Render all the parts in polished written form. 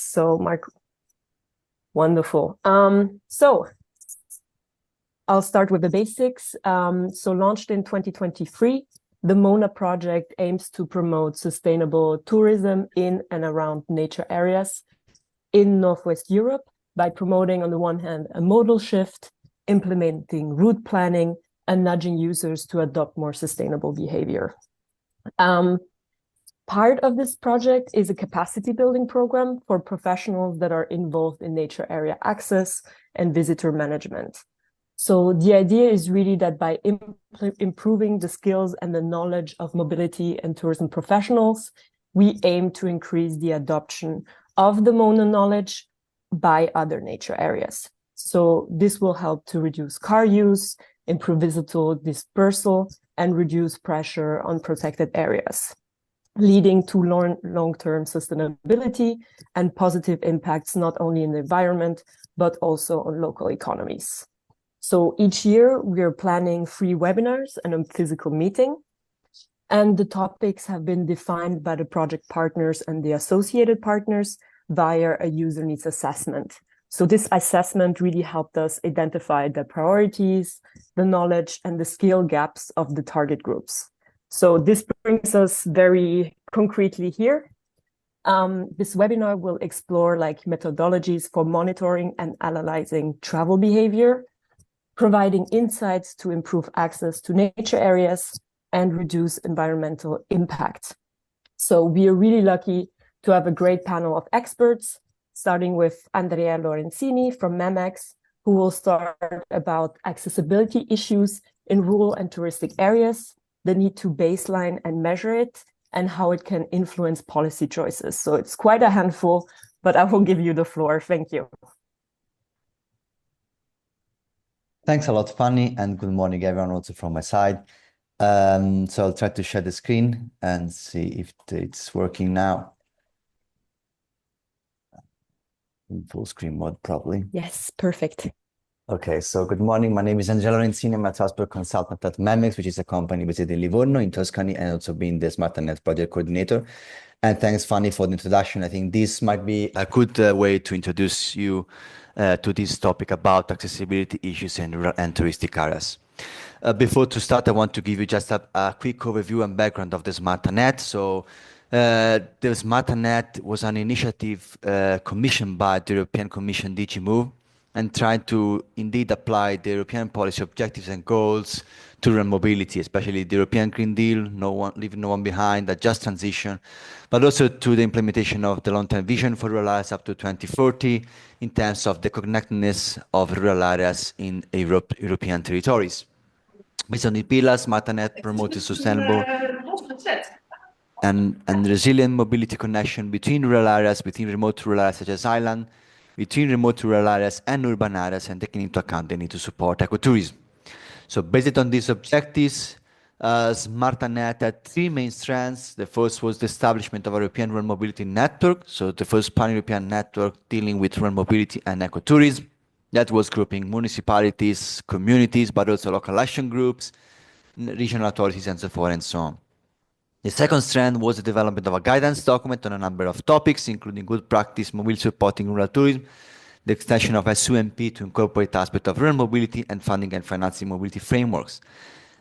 So, Mark, wonderful. So I'll start with the basics. So launched in 2023, the MONA project aims to promote sustainable tourism in and around nature areas in Northwest Europe by promoting, on the one hand, a modal shift, implementing route planning, and nudging users to adopt more sustainable behavior. Part of this project is a capacity building program for professionals that are involved in nature area access and visitor management. So the idea is really that by improving the skills and the knowledge of mobility and tourism professionals, we aim to increase the adoption of the MONA knowledge by other nature areas. So this will help to reduce car use, improve visitor dispersal, and reduce pressure on protected areas, leading to long-term sustainability and positive impacts not only in the environment, but also on local economies. So each year we are planning free webinars and a physical meeting, and the topics have been defined by the project partners and the associated partners via a user needs assessment. So this assessment really helped us identify the priorities, the knowledge, and the skill gaps of the target groups. So this brings us very concretely here. This webinar will explore methodologies for monitoring and analyzing travel behavior, providing insights to improve access to nature areas and reduce environmental impact. So we are really lucky to have a great panel of experts, starting with Andrea Lorenzini from MEMEX, who will start about accessibility issues in rural and touristic areas, the need to baseline and measure it, and how it can influence policy choices. So it's quite a handful, but I will give you the floor. Thank you. Thanks a lot, Fanny, and good morning, everyone, also from my side. So I'll try to share the screen and see if it's working now. In full screen mode, probably. Yes, perfect. Okay, so good morning. My name is Angelo Lorenzini. I'm a transport consultant at MEMEX, which is a company based in Livorno in Tuscany, and also being the SmartNet project coordinator. And thanks, Fanny, for the introduction. I think this might be a good way to introduce you to this topic about accessibility issues in rural and touristic areas. Before to start, I want to give you just a quick overview and background of the SmartNet. So the SmartNet was an initiative commissioned by the European Commission DG Move, and trying to indeed apply the European policy objectives and goals to rural mobility, especially the European Green Deal, leaving no one behind, a just transition, but also to the implementation of the long-term vision for rural areas up to 2040 in terms of the connectedness of rural areas in European territories. Based on the pillars, SmartNet promotes sustainable and resilient mobility connection between rural areas, between remote rural areas such as island, between remote rural areas and urban areas, and taking into account the need to support ecotourism. So based on these objectives, SmartNet had three main strands. The first was the establishment of a European rural mobility network, so the first pan-European network dealing with rural mobility and ecotourism. That was grouping municipalities, communities, but also local action groups, regional authorities, and so forth and so on. The second strand was the development of a guidance document on a number of topics, including good practice, mobility supporting rural tourism, the extension of SUMP to incorporate aspects of rural mobility, and funding and financing mobility frameworks.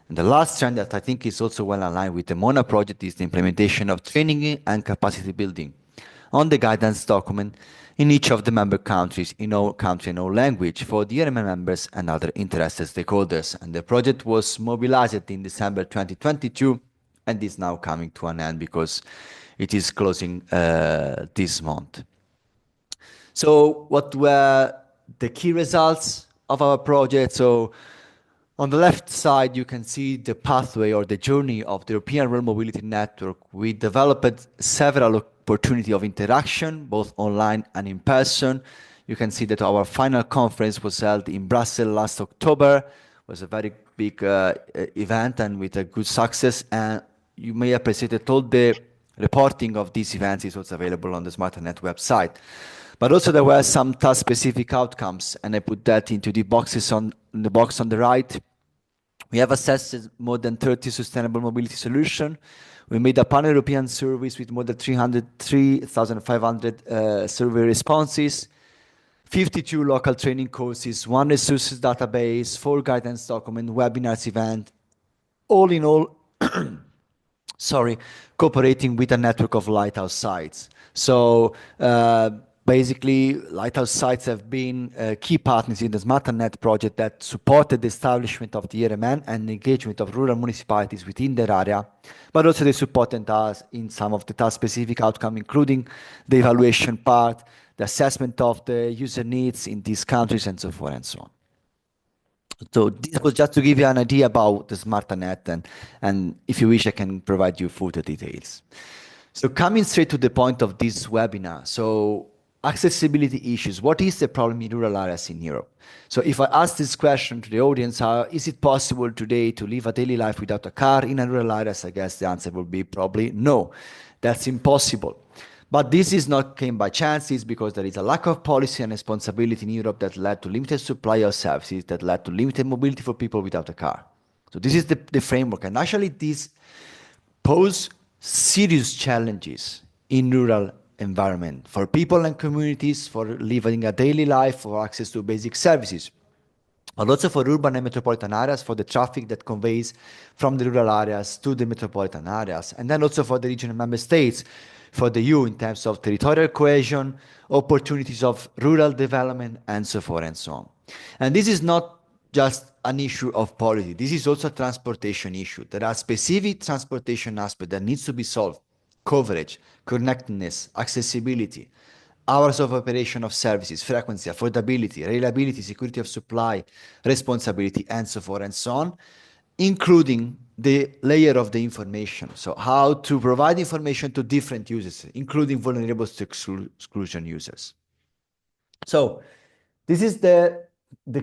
And the last strand that I think is also well aligned with the MONA project is the implementation of training and capacity building on the guidance document in each of the member countries, in all country and all language, for the ERM members and other interested stakeholders. And the project was mobilized in December 2022, and is now coming to an end because it is closing this month. So what were the key results of our project? So on the left side, you can see the pathway or the journey of the European Rural Mobility Network. We developed several opportunities of interaction, both online and in person. You can see that our final conference was held in Brussels last October. It was a very big event and with a good success. And you may appreciate that all the reporting of these events is also available on the SmartNet website. But also there were some task-specific outcomes, and I put that into the boxes on the box on the right. We have assessed more than 30 sustainable mobility solutions We made a pan-European service with more than 3,500 survey responses, 52 local training courses, 1 resources database, 4 guidance document, webinars, event, all in all, cooperating with a network of lighthouse sites. So basically, lighthouse sites have been key partners in the SmarterNet project that supported the establishment of the RMN and engagement of rural municipalities within their area, but also they supported us in some of the task-specific outcomes, including the evaluation part, the assessment of the user needs in these countries, and so forth and so on. So this was just to give you an idea about the SmarterNet, and if you wish, I can provide you further details. So coming straight to the point of this webinar, so accessibility issues, what is the problem in rural areas in Europe? So if I ask this question to the audience, is it possible today to live a daily life without a car in a rural areas? I guess the answer will be probably no, that's impossible. But this is not came by chance, it's because there is a lack of policy and responsibility in Europe that led to limited supply of services, that led to limited mobility for people without a car. So this is the framework, and actually this pose serious challenges in rural environment for people and communities, for living a daily life, for access to basic services, but also for urban and metropolitan areas, for the traffic that conveys from the rural areas to the metropolitan areas, and then also for the regional member states, for the EU in terms of territorial cohesion, opportunities of rural development, and so forth and so on. And this is not just an issue of policy. This is also a transportation issue. There are specific transportation aspects that needs to be solved: coverage, connectedness, accessibility, hours of operation of services, frequency, affordability, reliability, security of supply, responsibility, and so forth and so on, including the layer of the information. So how to provide information to different users, including vulnerable to exclusion users. So this is the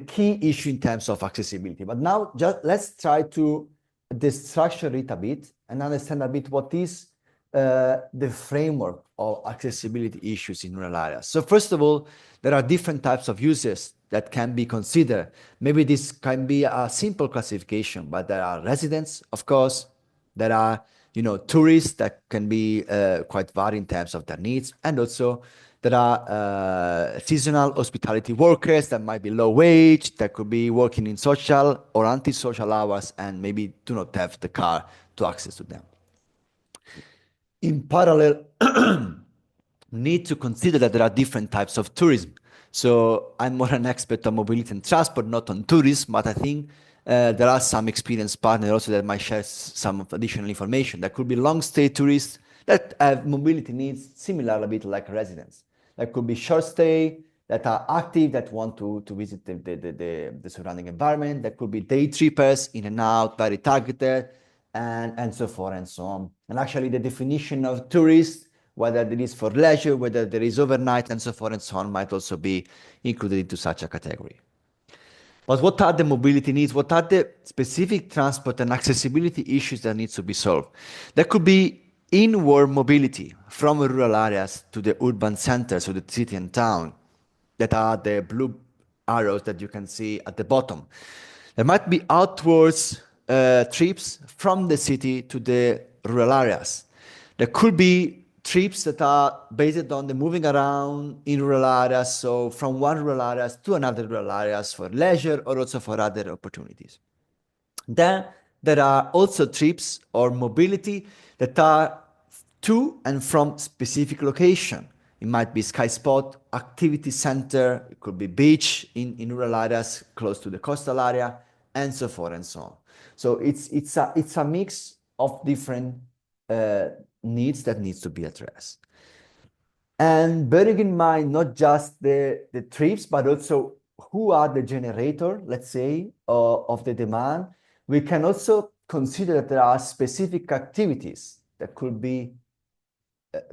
key issue in terms of accessibility. But now just let's try to destructure it a bit and understand a bit what is the framework of accessibility issues in rural areas. So first of all, there are different types of users that can be considered. Maybe this can be a simple classification, but there are residents, of course. There are, tourists that can be quite varied in terms of their needs, and also there are seasonal hospitality workers that might be low wage, that could be working in social or anti-social hours, and maybe do not have the car to access to them. In parallel, need to consider that there are different types of tourism. So I'm more an expert on mobility and transport, not on tourism, but I think there are some experienced partners also that might share some additional information. There could be long-stay tourists that have mobility needs similar a bit like residents. There could be short-stay that are active, that want to visit the surrounding environment. There could be day trippers, in and out, very targeted, and so forth and so on. And actually the definition of tourist, whether it is for leisure, whether there is overnight, and so forth and so on, might also be included into such a category. But what are the mobility needs? What are the specific transport and accessibility issues that need to be solved? There could be inward mobility from rural areas to the urban centers, so the city and town, that are the blue arrows that you can see at the bottom. There might be outwards trips from the city to the rural areas. There could be trips that are based on the moving around in rural areas, so from one rural areas to another rural areas for leisure or also for other opportunities. Then there are also trips or mobility that are to and from specific location. It might be sky spot, activity center, it could be beach in rural areas close to the coastal area, and so forth and so on. So it's a mix of different needs that needs to be addressed. And bearing in mind not just the trips, but also who are the generator, let's say, of the demand, we can also consider that there are specific activities that could be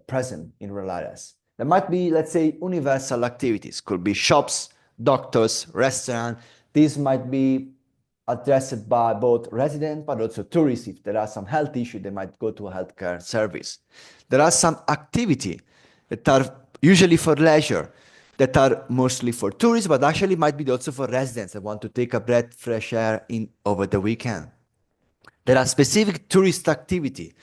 present in rural areas. There might be, let's say, universal activities, could be shops, doctors, restaurants. These might be addressed by both residents, but also tourists. If there are some health issues, they might go to a healthcare service. There are some activities that are usually for leisure, that are mostly for tourists, but actually might be also for residents that want to take a breath, fresh air over the weekend. There are specific tourist activity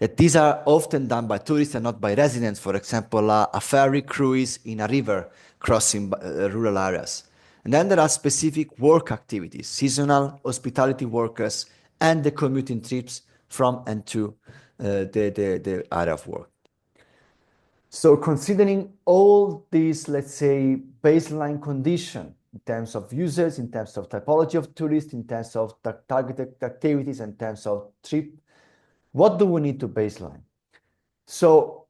that these are often done by tourists and not by residents. For example, a ferry cruise in a river crossing rural areas. And then there are specific work activities, seasonal hospitality workers, and the commuting trips from and to the area of work. So considering all these, let's say, baseline condition in terms of users, in terms of typology of tourists, in terms of targeted activities, in terms of trip, what do we need to baseline? So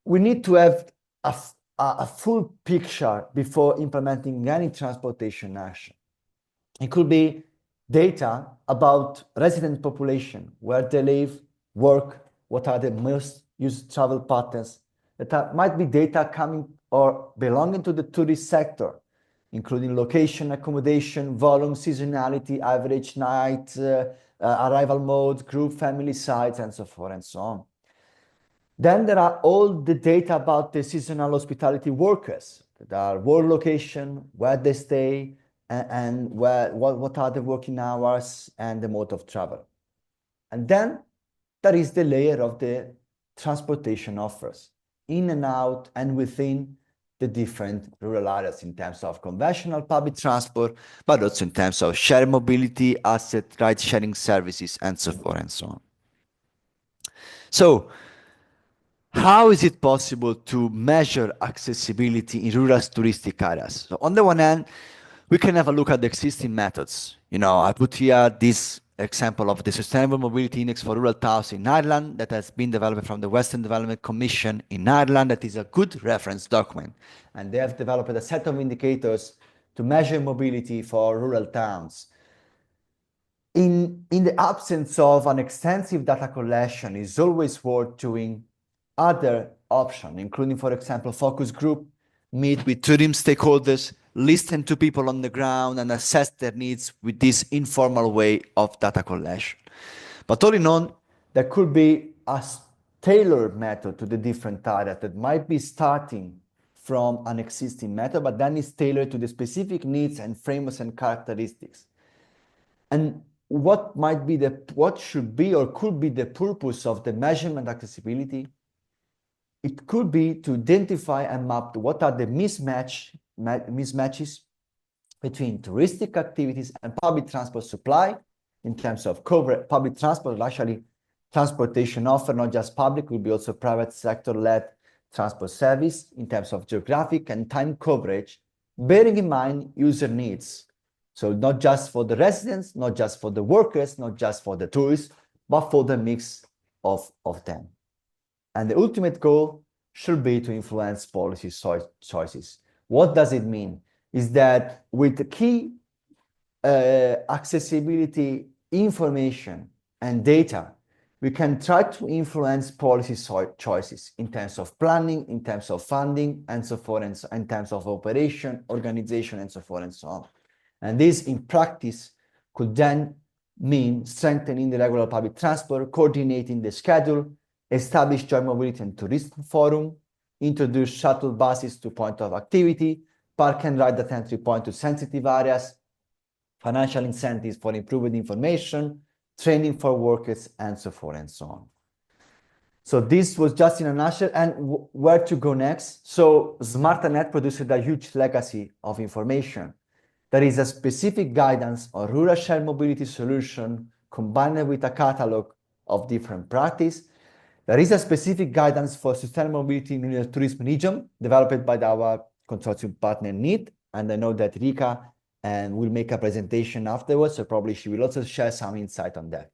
we need to have a full picture before implementing any transportation action. It could be data about resident population, where they live, work, what are the most used travel patterns. That might be data coming or belonging to the tourist sector, including location, accommodation, volume, seasonality, average night, arrival mode, group, family size, and so forth and so on. Then there are all the data about the seasonal hospitality workers, that are work location, where they stay, and what are the working hours and the mode of travel. And then there is the layer of the transportation offers, in and out and within the different rural areas in terms of conventional public transport, but also in terms of shared mobility, asset, ride-sharing services, and so forth and so on. So, how is it possible to measure accessibility in rural touristic areas? So on the one hand, we can have a look at the existing methods. I put here this example of the Sustainable Mobility Index for Rural Towns in Ireland that has been developed from the Western Development Commission in Ireland. That is a good reference document. And they have developed a set of indicators to measure mobility for rural towns. In the absence of an extensive data collection, it's always worth doing other options, including, for example, focus group, meet with tourism stakeholders, listen to people on the ground, and assess their needs with this informal way of data collection. But all in all, there could be a tailored method to the different areas that might be starting from an existing method, but then is tailored to the specific needs and frameworks and characteristics. And what should be or could be the purpose of the measurement accessibility? It could be to identify and map what are the mismatches between touristic activities and public transport supply in terms of public transport, actually transportation offer, not just public, will be also private sector-led transport service in terms of geographic and time coverage, bearing in mind user needs. So not just for the residents, not just for the workers, not just for the tourists, but for the mix of them. And the ultimate goal should be to influence policy choices. What does it mean? Is that with the key accessibility information and data, we can try to influence policy choices in terms of planning, in terms of funding, and so forth, and so, in terms of operation, organization, and so forth and so on. And this, in practice, could then mean strengthening the regular public transport, coordinating the schedule, establish joint mobility and tourism forum, introduce shuttle buses to point of activity, park and ride at entry point to sensitive areas, financial incentives for improved information, training for workers, and so forth and so on. So this was just in a nutshell, and where to go next? So SmarterNet produced a huge legacy of information. There is a specific guidance on rural shared mobility solution combined with a catalog of different practice. There is a specific guidance for sustainable mobility in the tourism region developed by our consortium partner NEET, and I know that Rika will make a presentation afterwards, so probably she will also share some insight on that.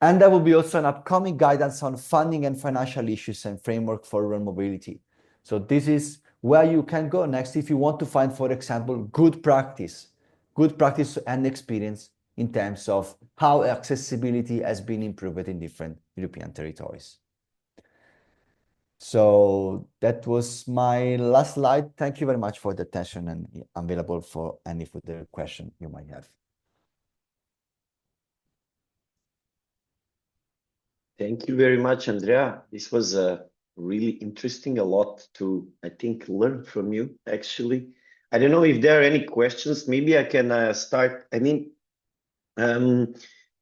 And there will be also an upcoming guidance on funding and financial issues and framework for rural mobility. So this is where you can go next if you want to find, for example, good practice and experience in terms of how accessibility has been improved in different European territories. So that was my last slide. Thank you very much for the attention, and I'm available for any further question you might have. Thank you very much, Andrea. This was really interesting, a lot to, I think, learn from you, actually. I don't know if there are any questions. Maybe I can start. I mean,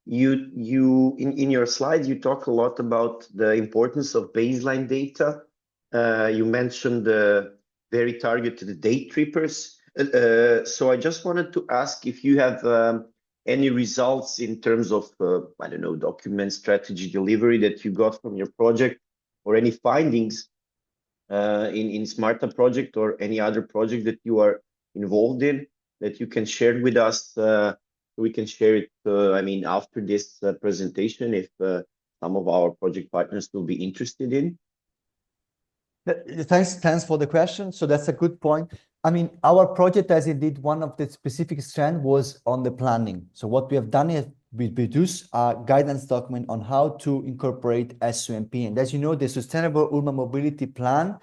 in your slides, you talk a lot about the importance of baseline data. You mentioned the very targeted day trippers. So I just wanted to ask if you have any results in terms of, I don't know, document strategy delivery that you got from your project, or any findings in Smarta project or any other project that you are involved in that you can share with us. We can share it, I mean, after this presentation, if some of our project partners will be interested in. Thanks for the question. So that's a good point. I mean, our project, as indeed one of the specific strands, was on the planning. So what we have done is we produced a guidance document on how to incorporate SUMP. And as you know, the Sustainable Urban Mobility Plan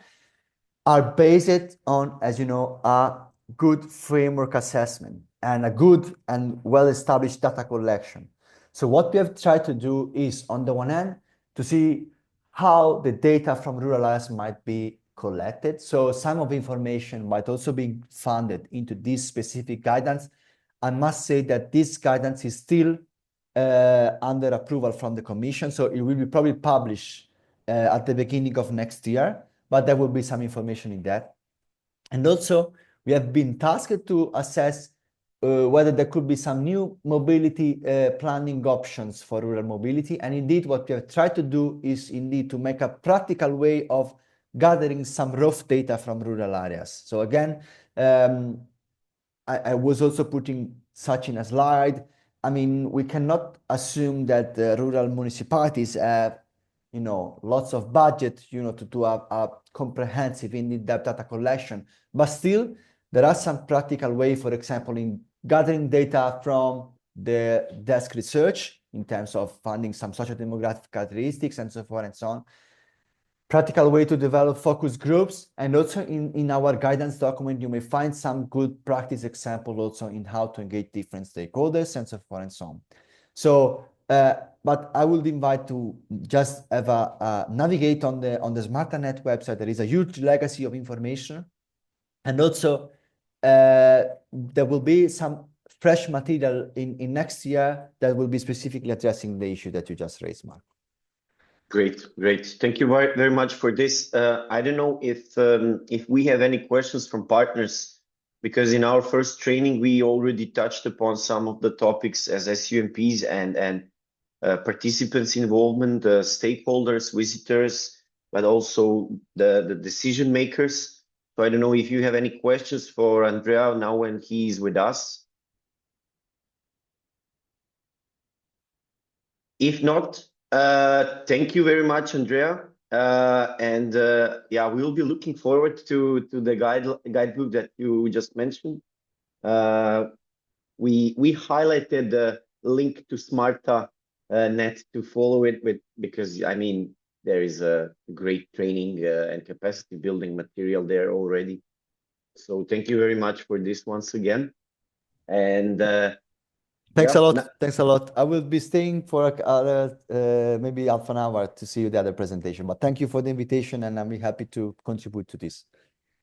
are based on, as you know, a good framework assessment and a good and well-established data collection. So what we have tried to do is, on the one hand, to see how the data from rural areas might be collected. So some of the information might also be funded into this specific guidance. I must say that this guidance is still under approval from the Commission, so it will be probably published at the beginning of next year, but there will be some information in that. And also, we have been tasked to assess whether there could be some new mobility planning options for rural mobility. And indeed, what we have tried to do is indeed to make a practical way of gathering some rough data from rural areas. So again, I was also putting such in a slide. I mean, we cannot assume that rural municipalities have, you know, lots of budget, you know, to do a comprehensive in-depth data collection. But still, there are some practical way, for example, in gathering data from the desk research in terms of finding some social demographic characteristics and so forth and so on. Practical way to develop focus groups, and also in our guidance document, you may find some good practice example also in how to engage different stakeholders and so forth and so on. So, but I would invite to just have a navigate on the SmartaNet website. There is a huge legacy of information, and also there will be some fresh material in next year that will be specifically addressing the issue that you just raised, Mark. Great. Thank you very much for this. I don't know if we have any questions from partners, because in our first training we already touched upon some of the topics as SUMPs and participants' involvement, stakeholders, visitors, but also the decision makers. So I don't know if you have any questions for Andrea now when he is with us. If not, thank you very much, Andrea. Yeah, we'll be looking forward to the guidebook that you just mentioned. We highlighted the link to Smarta net to follow it with, because I mean there is a great training and capacity building material there already. So thank you very much for this once again. And thanks a lot. Thanks a lot. I will be staying for maybe half an hour to see the other presentation, but thank you for the invitation and I'm happy to contribute to this.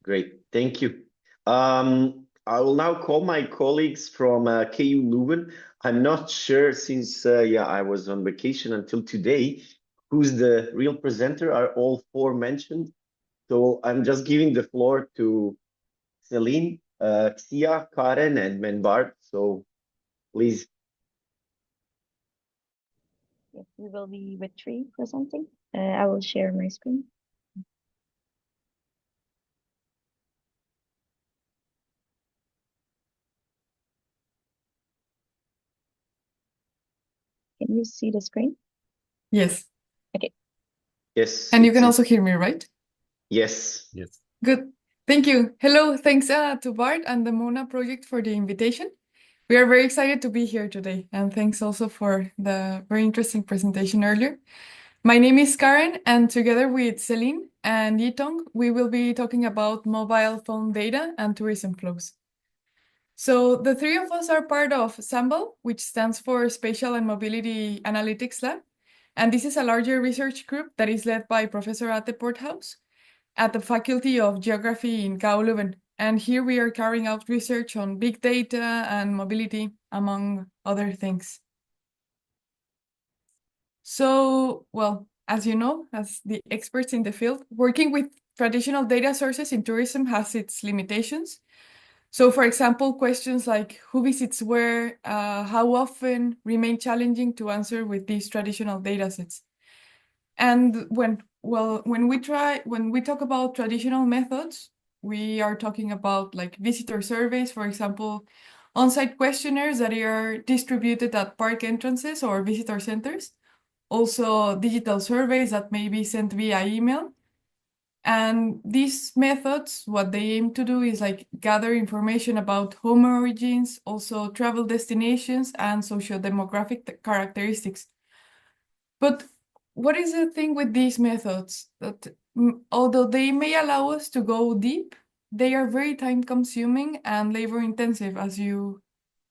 Great. Thank you. I will now call my colleagues from KU Leuven. I'm not sure, since I was on vacation until today, who's the real presenter. Are all four mentioned? So I'm just giving the floor to Celine, Xia, Karen, and Menbart. So please. Yes, we will be with three presenting. I will share my screen. Can you see the screen? Yes. Okay. Yes. And you can also hear me, right? Yes. Yes. Good. Thank you. Hello. Thanks to Bart and the Mona project for the invitation. We are very excited to be here today. And thanks also for the very interesting presentation earlier. My name is Karen, and together with Celine and Yitong, we will be talking about mobile phone data and tourism flows. So the three of us are part of SAMBLE, which stands for Spatial and Mobility Analytics Lab. And this is a larger research group that is led by Professor Ate Porthouse at the Faculty of Geography in KU Leuven. And here we are carrying out research on big data and mobility, among other things. So, well, as you know, as the experts in the field, working with traditional data sources in tourism has its limitations. So, for example, questions like who visits where, how often remain challenging to answer with these traditional data sets. And when we talk about traditional methods, we are talking about like visitor surveys, for example, on-site questionnaires that are distributed at park entrances or visitor centers. Also, digital surveys that may be sent via email. And these methods, what they aim to do is like gather information about home origins, also travel destinations and socio-demographic characteristics. But what is the thing with these methods? That although they may allow us to go deep, they are very time consuming and labor intensive, as you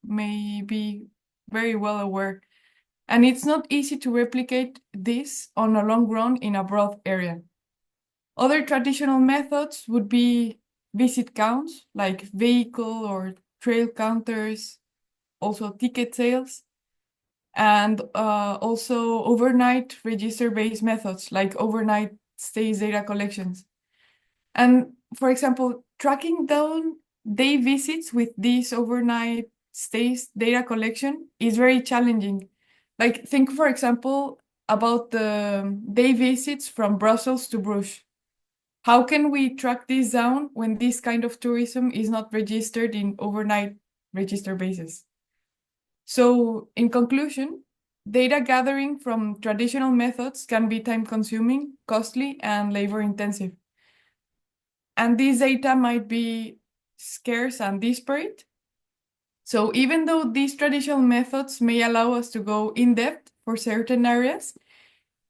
may be very well aware. And it's not easy to replicate this on a long run in a broad area. Other traditional methods would be visit counts, like vehicle or trail counters, also ticket sales, and also overnight register-based methods, like overnight stays data collections. And for example, tracking down day visits with these overnight stays data collection is very challenging. Like think, for example, about the day visits from Brussels to Bruges. How can we track this down when this kind of tourism is not registered in overnight register basis? So in conclusion, data gathering from traditional methods can be time consuming, costly, and labor intensive. And this data might be scarce and disparate. So even though these traditional methods may allow us to go in depth for certain areas,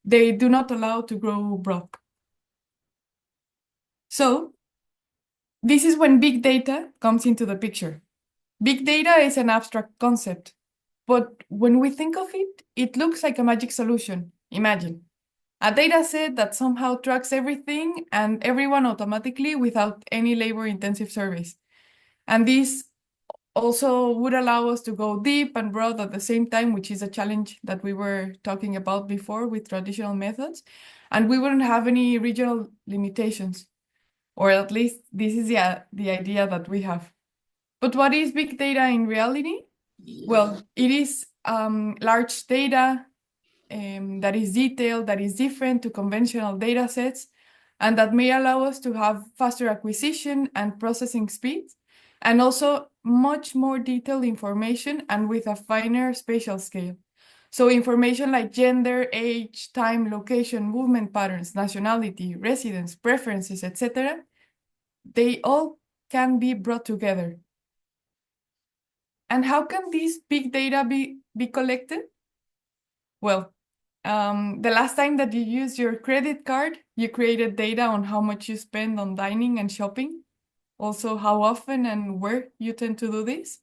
they do not allow to grow broad. So this is when big data comes into the picture. Big data is an abstract concept, but when we think of it, it looks like a magic solution. Imagine a data set that somehow tracks everything and everyone automatically without any labor-intensive surveys. And this also would allow us to go deep and broad at the same time, which is a challenge that we were talking about before with traditional methods. And we wouldn't have any regional limitations, or at least this is the idea that we have. But what is big data in reality? Well, it is large data that is detailed, that is different to conventional data sets, and that may allow us to have faster acquisition and processing speed, and also much more detailed information and with a finer spatial scale. So information like gender, age, time, location, movement patterns, nationality, residence, preferences, etc., they all can be brought together. And how can this big data be collected? Well, the last time that you used your credit card, you created data on how much you spend on dining and shopping, also how often and where you tend to do this.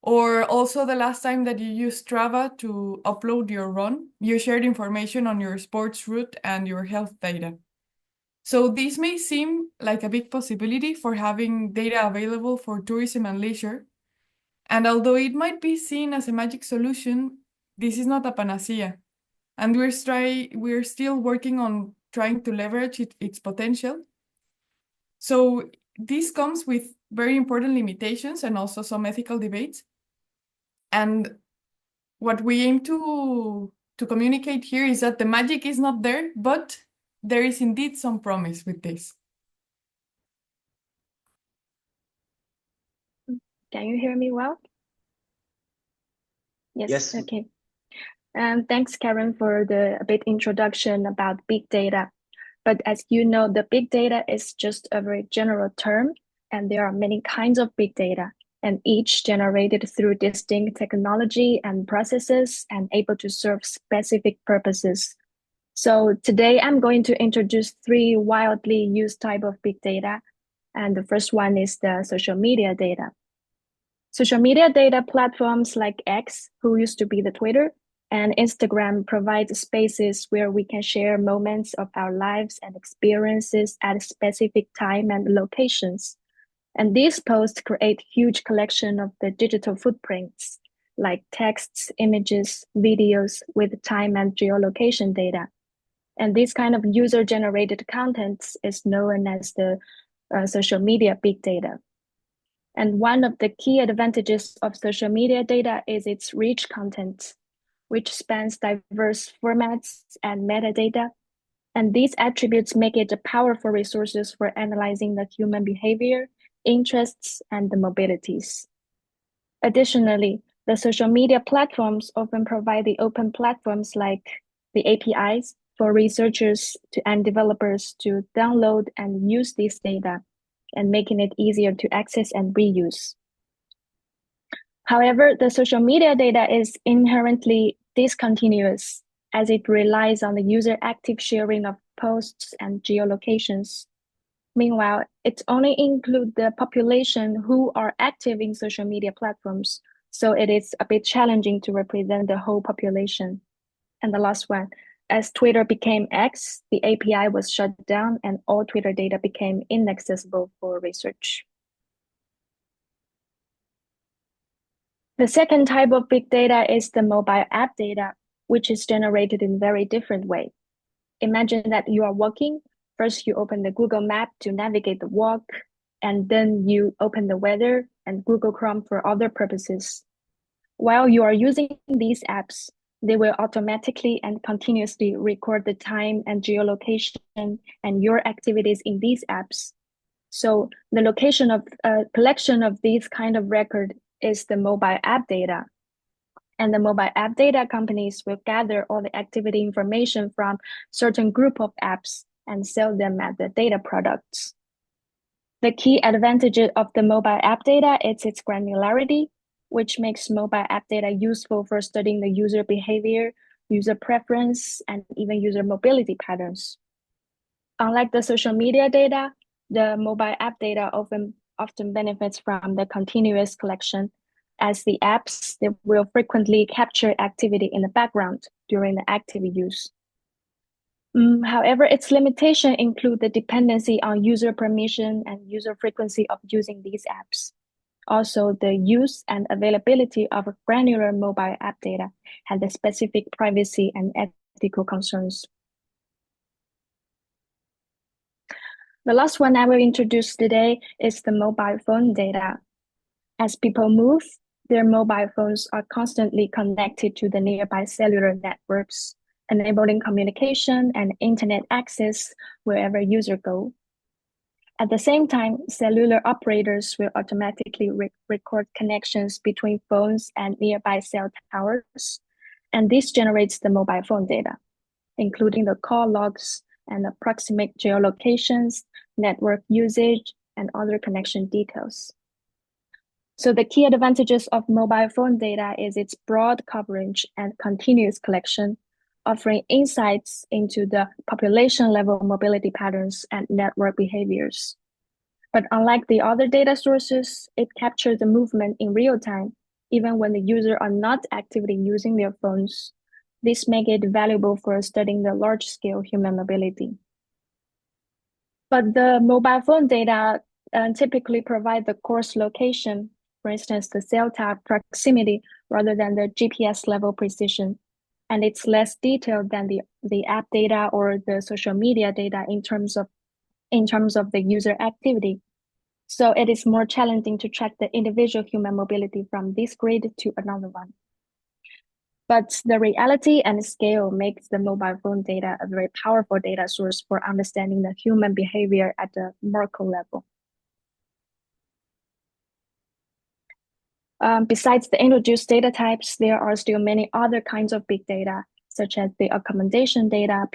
Or also the last time that you used Strava to upload your run, you shared information on your sports route and your health data. So this may seem like a big possibility for having data available for tourism and leisure. And although it might be seen as a magic solution, this is not a panacea. And we're still working on trying to leverage its potential. So this comes with very important limitations and also some ethical debates. And what we aim to communicate here is that the magic is not there, but there is indeed some promise with this. Can you hear me well? Yes. Yes. Okay. Thanks, Karen, for the a bit introduction about big data. But as you know, the big data is just a very general term, and there are many kinds of big data, and each generated through distinct technology and processes and able to serve specific purposes. So today I'm going to introduce three widely used type of big data. And the first one is the social media data. Social media data platforms like X, who used to be the Twitter, and Instagram provide spaces where we can share moments of our lives and experiences at specific time and locations. And these posts create huge collection of the digital footprints. like texts, images, videos with time and geolocation data. And this kind of user-generated content is known as the social media big data. And one of the key advantages of social media data is its rich content, which spans diverse formats and metadata. And these attributes make it a powerful resources for analyzing the human behavior, interests, and the mobilities. Additionally, the social media platforms often provide the open platforms like the APIs for researchers and developers to download and use this data, and making it easier to access and reuse. However, the social media data is inherently discontinuous as it relies on the user active sharing of posts and geolocations. Meanwhile, it only includes the population who are active in social media platforms, so it is a bit challenging to represent the whole population. And the last one, as Twitter became X, the API was shut down and all Twitter data became inaccessible for research. The second type of big data is the mobile app data, which is generated in a very different way. Imagine that you are walking. First, you open the Google Map to navigate the walk, and then you open the weather and Google Chrome for other purposes. While you are using these apps, they will automatically and continuously record the time and geolocation and your activities in these apps. So the location of collection of these kind of record is the mobile app data. And the mobile app data companies will gather all the activity information from certain group of apps and sell them as the data products. The key advantage of the mobile app data is its granularity, which makes mobile app data useful for studying the user behavior, user preference, and even user mobility patterns. Unlike the social media data, the mobile app data often benefits from the continuous collection, as the apps they will frequently capture activity in the background during the active use. However, its limitation include the dependency on user permission and user frequency of using these apps. Also, the use and availability of granular mobile app data has the specific privacy and ethical concerns. The last one I will introduce today is the mobile phone data. As people move, their mobile phones are constantly connected to the nearby cellular networks, enabling communication and internet access wherever users go. At the same time, cellular operators will automatically record connections between phones and nearby cell towers, and this generates the mobile phone data, including the call logs and approximate geolocations, network usage, and other connection details. So the key advantages of mobile phone data is its broad coverage and continuous collection, offering insights into the population-level mobility patterns and network behaviors. But unlike the other data sources, it captures the movement in real time, even when the users are not actively using their phones. This makes it valuable for studying the large-scale human mobility. But the mobile phone data typically provide the course location, for instance, the cell tower proximity, rather than the GPS level precision. And it's less detailed than the app data or the social media data in terms of the user activity. So it is more challenging to track the individual human mobility from this grid to another one. But the reality and scale makes the mobile phone data a very powerful data source for understanding the human behavior at the macro level. Besides the introduced data types, there are still many other kinds of big data, such as the accommodation data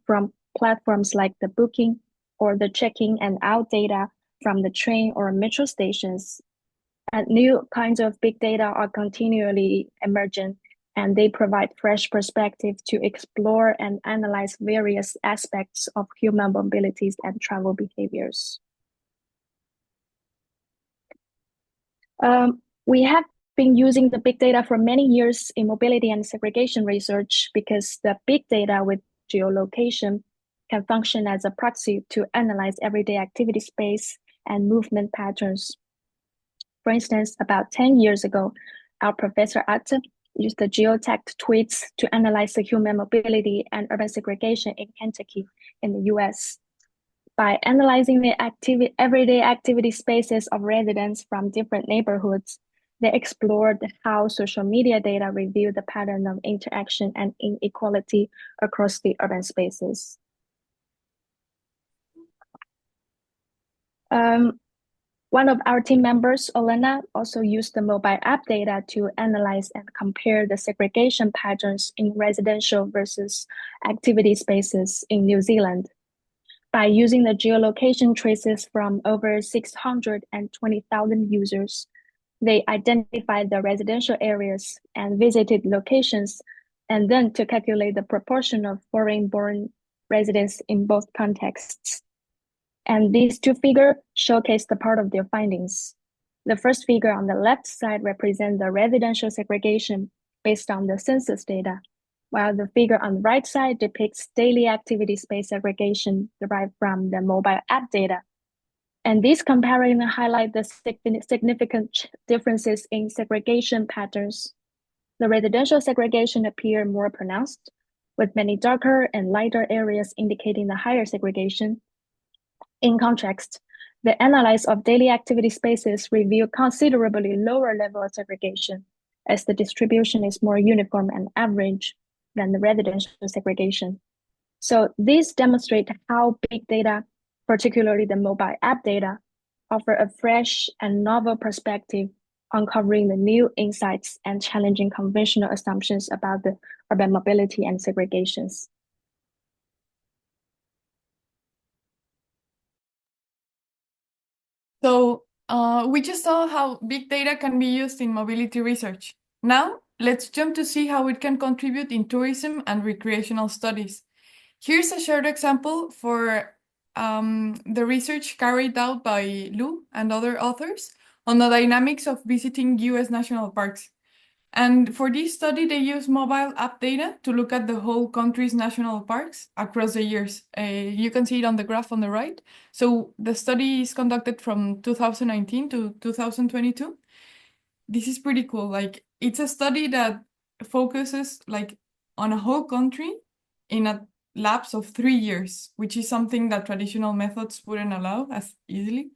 from platforms like the booking or the check-in and out data from the train or metro stations. And new kinds of big data are continually emerging, and they provide fresh perspective to explore and analyze various aspects of human mobilities and travel behaviors. We have been using the big data for many years in mobility and segregation research because the big data with geolocation can function as a proxy to analyze everyday activity space and movement patterns. For instance, about 10 years ago, our professor Atte used the geotagged tweets to analyze the human mobility and urban segregation in Kentucky in the US. By analyzing the everyday activity spaces of residents from different neighborhoods, they explored how social media data reveal the pattern of interaction and inequality across the urban spaces. One of our team members, Olena, also used the mobile app data to analyze and compare the segregation patterns in residential versus activity spaces in New Zealand. By using the geolocation traces from over 620,000 users, they identified the residential areas and visited locations, and then to calculate the proportion of foreign-born residents in both contexts. And these two figures showcase the part of their findings. The first figure on the left side represents the residential segregation based on the census data, while the figure on the right side depicts daily activity space segregation derived from the mobile app data. And these comparisons highlight the significant differences in segregation patterns. The residential segregation appear more pronounced, with many darker and lighter areas indicating the higher segregation. In contrast, the analysis of daily activity spaces reveal considerably lower level of segregation, as the distribution is more uniform and average than the residential segregation. So these demonstrate how big data, particularly the mobile app data, offer a fresh and novel perspective, uncovering the new insights and challenging conventional assumptions about the urban mobility and segregations. So we just saw how big data can be used in mobility research. Now, let's jump to see how it can contribute in tourism and recreational studies. Here's a short example for the research carried out by Lu and other authors on the dynamics of visiting US national parks. And for this study, they use mobile app data to look at the whole country's national parks across the years. You can see it on the graph on the right. So the study is conducted from 2019 to 2022. This is pretty cool. Like, it's a study that focuses like on a whole country in a lapse of 3 years, which is something that traditional methods wouldn't allow as easily.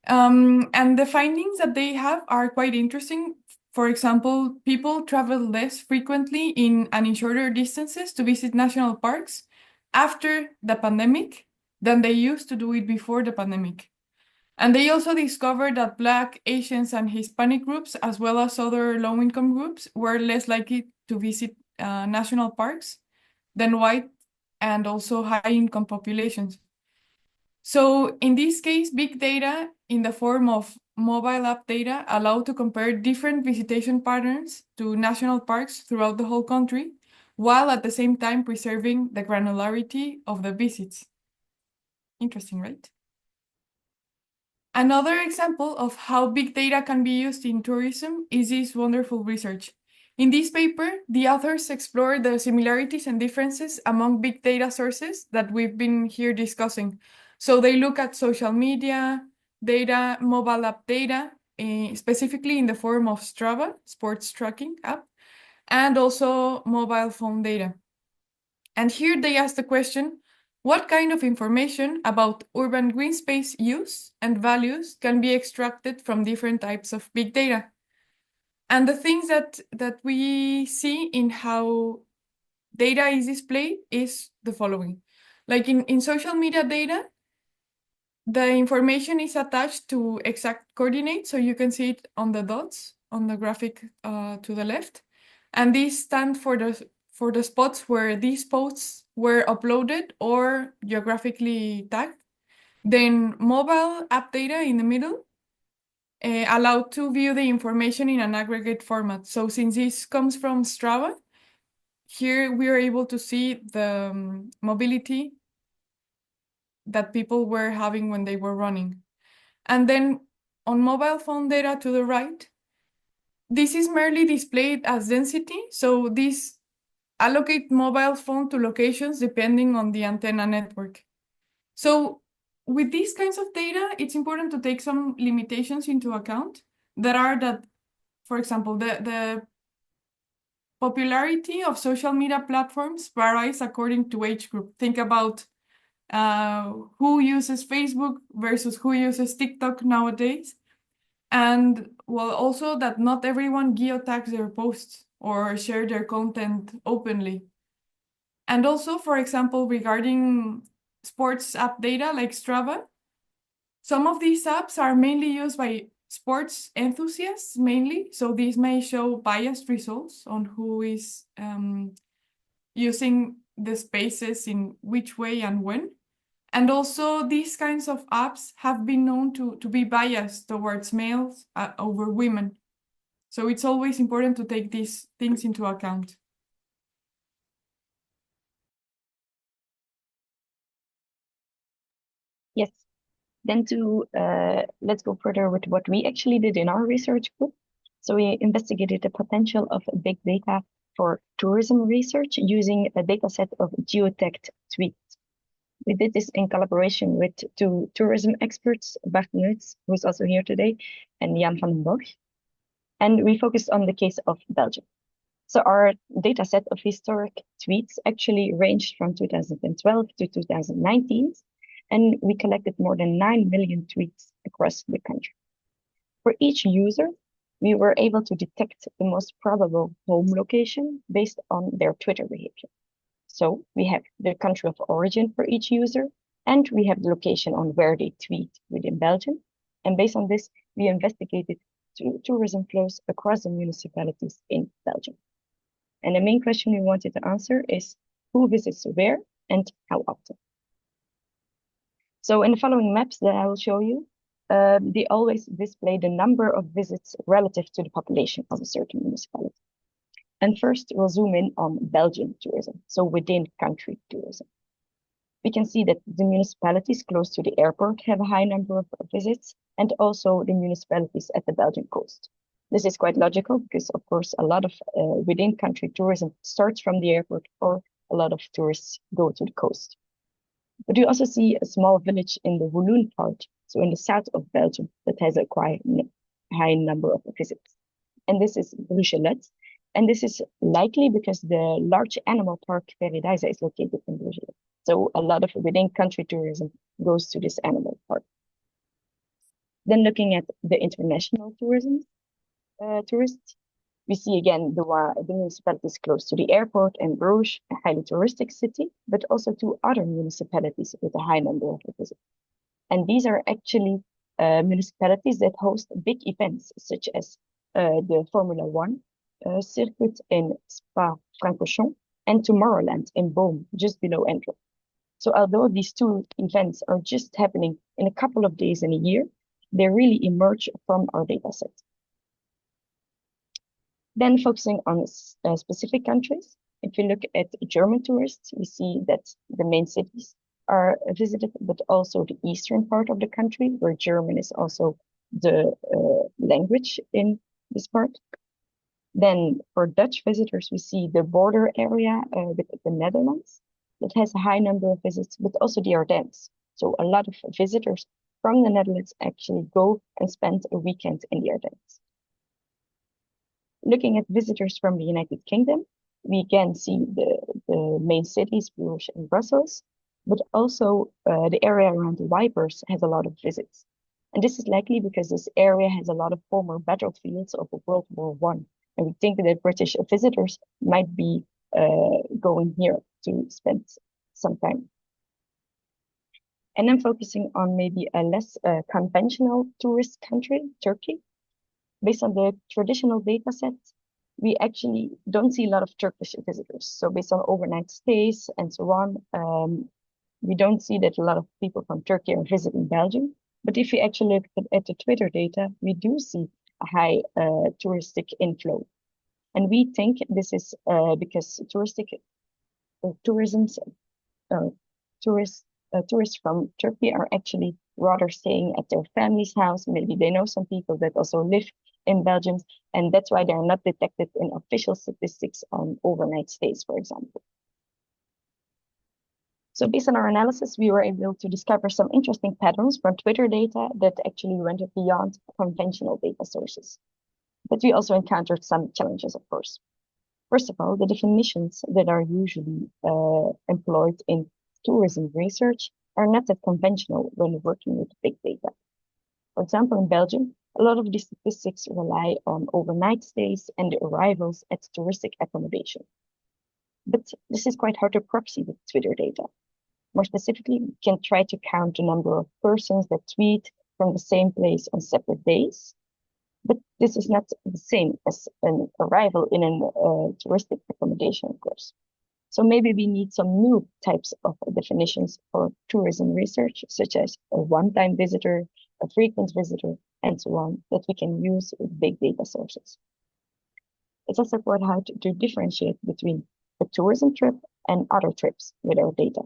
And the findings that they have are quite interesting. For example, people travel less frequently and in shorter distances to visit national parks after the pandemic than they used to do it before the pandemic. And they also discovered that Black, Asians, and Hispanic groups, as well as other low-income groups, were less likely to visit national parks than white and also high-income populations. So in this case, big data in the form of mobile app data allow to compare different visitation patterns to national parks throughout the whole country, while at the same time preserving the granularity of the visits. Interesting, right? Another example of how big data can be used in tourism is this wonderful research. In this paper, the authors explore the similarities and differences among big data sources that we've been here discussing. So they look at social media data, mobile app data, specifically in the form of Strava, sports tracking app, and also mobile phone data. And here they ask the question, what kind of information about urban green space use and values can be extracted from different types of big data? And the things that we see in how data is displayed is the following. Like in social media data, the information is attached to exact coordinates, so you can see it on the dots on the graphic to the left. And these stand for the spots where these posts were uploaded or geographically tagged. Then mobile app data in the middle allowed to view the information in an aggregate format. So since this comes from Strava, here we are able to see the mobility that people were having when they were running. And then on mobile phone data to the right, this is merely displayed as density. So this allocate mobile phone to locations depending on the antenna network. So with these kinds of data, it's important to take some limitations into account that are that for example, the popularity of social media platforms varies according to age group. Think about who uses Facebook versus who uses TikTok nowadays. And well, also that not everyone geotags their posts or share their content openly. And also, for example, regarding sports app data like Strava, some of these apps are mainly used by sports enthusiasts mainly. So these may show biased results on who is using the spaces in which way and when. And also these kinds of apps have been known to be biased towards males over women. So it's always important to take these things into account. Yes. Then let's go further with what we actually did in our research group. So we investigated the potential of big data for tourism research using a data set of geotagged tweets. We did this in collaboration with two tourism experts, Bart Neuts, who's also here today, and Jan van den Borg. And we focused on the case of Belgium. So our data set of historic tweets actually ranged from 2012 to 2019, and we collected more than 9 million tweets across the country. For each user, we were able to detect the most probable home location based on their Twitter behavior. So we have the country of origin for each user, and we have the location on where they tweet within Belgium. And based on this, we investigated tourism flows across the municipalities in Belgium. And the main question we wanted to answer is who visits where and how often. So in the following maps that I will show you, they always display the number of visits relative to the population of a certain municipality. And first, we'll zoom in on Belgian tourism, so within country tourism. We can see that the municipalities close to the airport have a high number of visits, and also the municipalities at the Belgian coast. This is quite logical because, of course, a lot of within country tourism starts from the airport, or a lot of tourists go to the coast. But you also see a small village in the Walloon part, so in the south of Belgium, that has a quite high number of visits. And this is Brugelet. And this is likely because the large animal park Paradise is located in Brugelet. So a lot of within country tourism goes to this animal park. Then looking at the international tourism, tourists, we see again the municipalities close to the airport and Bruges, a highly touristic city, but also two other municipalities with a high number of visitors. And these are actually municipalities that host big events, such as the Formula One circuit in Spa-Francorchamps and Tomorrowland in Boom, just below Antwerp. So although these two events are just happening in a couple of days in a year, they really emerge from our data set. Then focusing on specific countries, if you look at German tourists, we see that the main cities are visited, but also the eastern part of the country, where German is also the language in this part. Then for Dutch visitors, we see the border area with the Netherlands that has a high number of visits, but also the Ardennes. So a lot of visitors from the Netherlands actually go and spend a weekend in the Ardennes. Looking at visitors from the United Kingdom, we again see the main cities, Bruges and Brussels, but also the area around the Wipers has a lot of visits. And this is likely because this area has a lot of former battlefields of World War I. And we think that British visitors might be going here to spend some time. And then focusing on maybe a less conventional tourist country, Turkey. Based on the traditional data set, we actually don't see a lot of Turkish visitors. So based on overnight stays and so on, we don't see that a lot of people from Turkey are visiting Belgium. But if we actually look at the Twitter data, we do see a high touristic inflow. And we think this is because tourists from Turkey are actually rather staying at their family's house. Maybe they know some people that also live in Belgium, and that's why they're not detected in official statistics on overnight stays, for example. So based on our analysis, we were able to discover some interesting patterns from Twitter data that actually went beyond conventional data sources. But we also encountered some challenges, of course. First of all, the definitions that are usually employed in tourism research are not that conventional when working with big data. For example, in Belgium, a lot of the statistics rely on overnight stays and arrivals at touristic accommodation. But this is quite hard to proxy with Twitter data. More specifically, we can try to count the number of persons that tweet from the same place on separate days. But this is not the same as an arrival in a touristic accommodation, of course. So maybe we need some new types of definitions for tourism research, such as a one-time visitor, a frequent visitor, and so on, that we can use with big data sources. It's also quite hard to differentiate between a tourism trip and other trips with our data.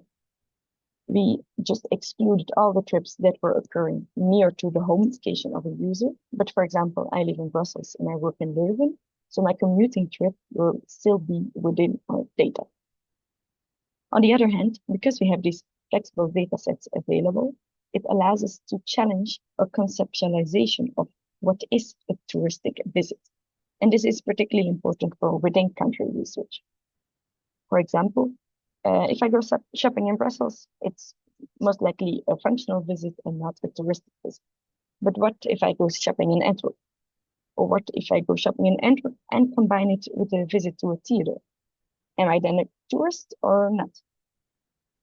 We just excluded all the trips that were occurring near to the home location of a user. But for example, I live in Brussels and I work in Leuven, so my commuting trip will still be within our data. On the other hand, because we have these flexible data sets available, it allows us to challenge our conceptualization of what is a touristic visit. And this is particularly important for within country research. For example, if I go shopping in Brussels, it's most likely a functional visit and not a touristic visit. But what if I go shopping in Antwerp? Or what if I go shopping in Antwerp and combine it with a visit to a theater? Am I then a tourist or not?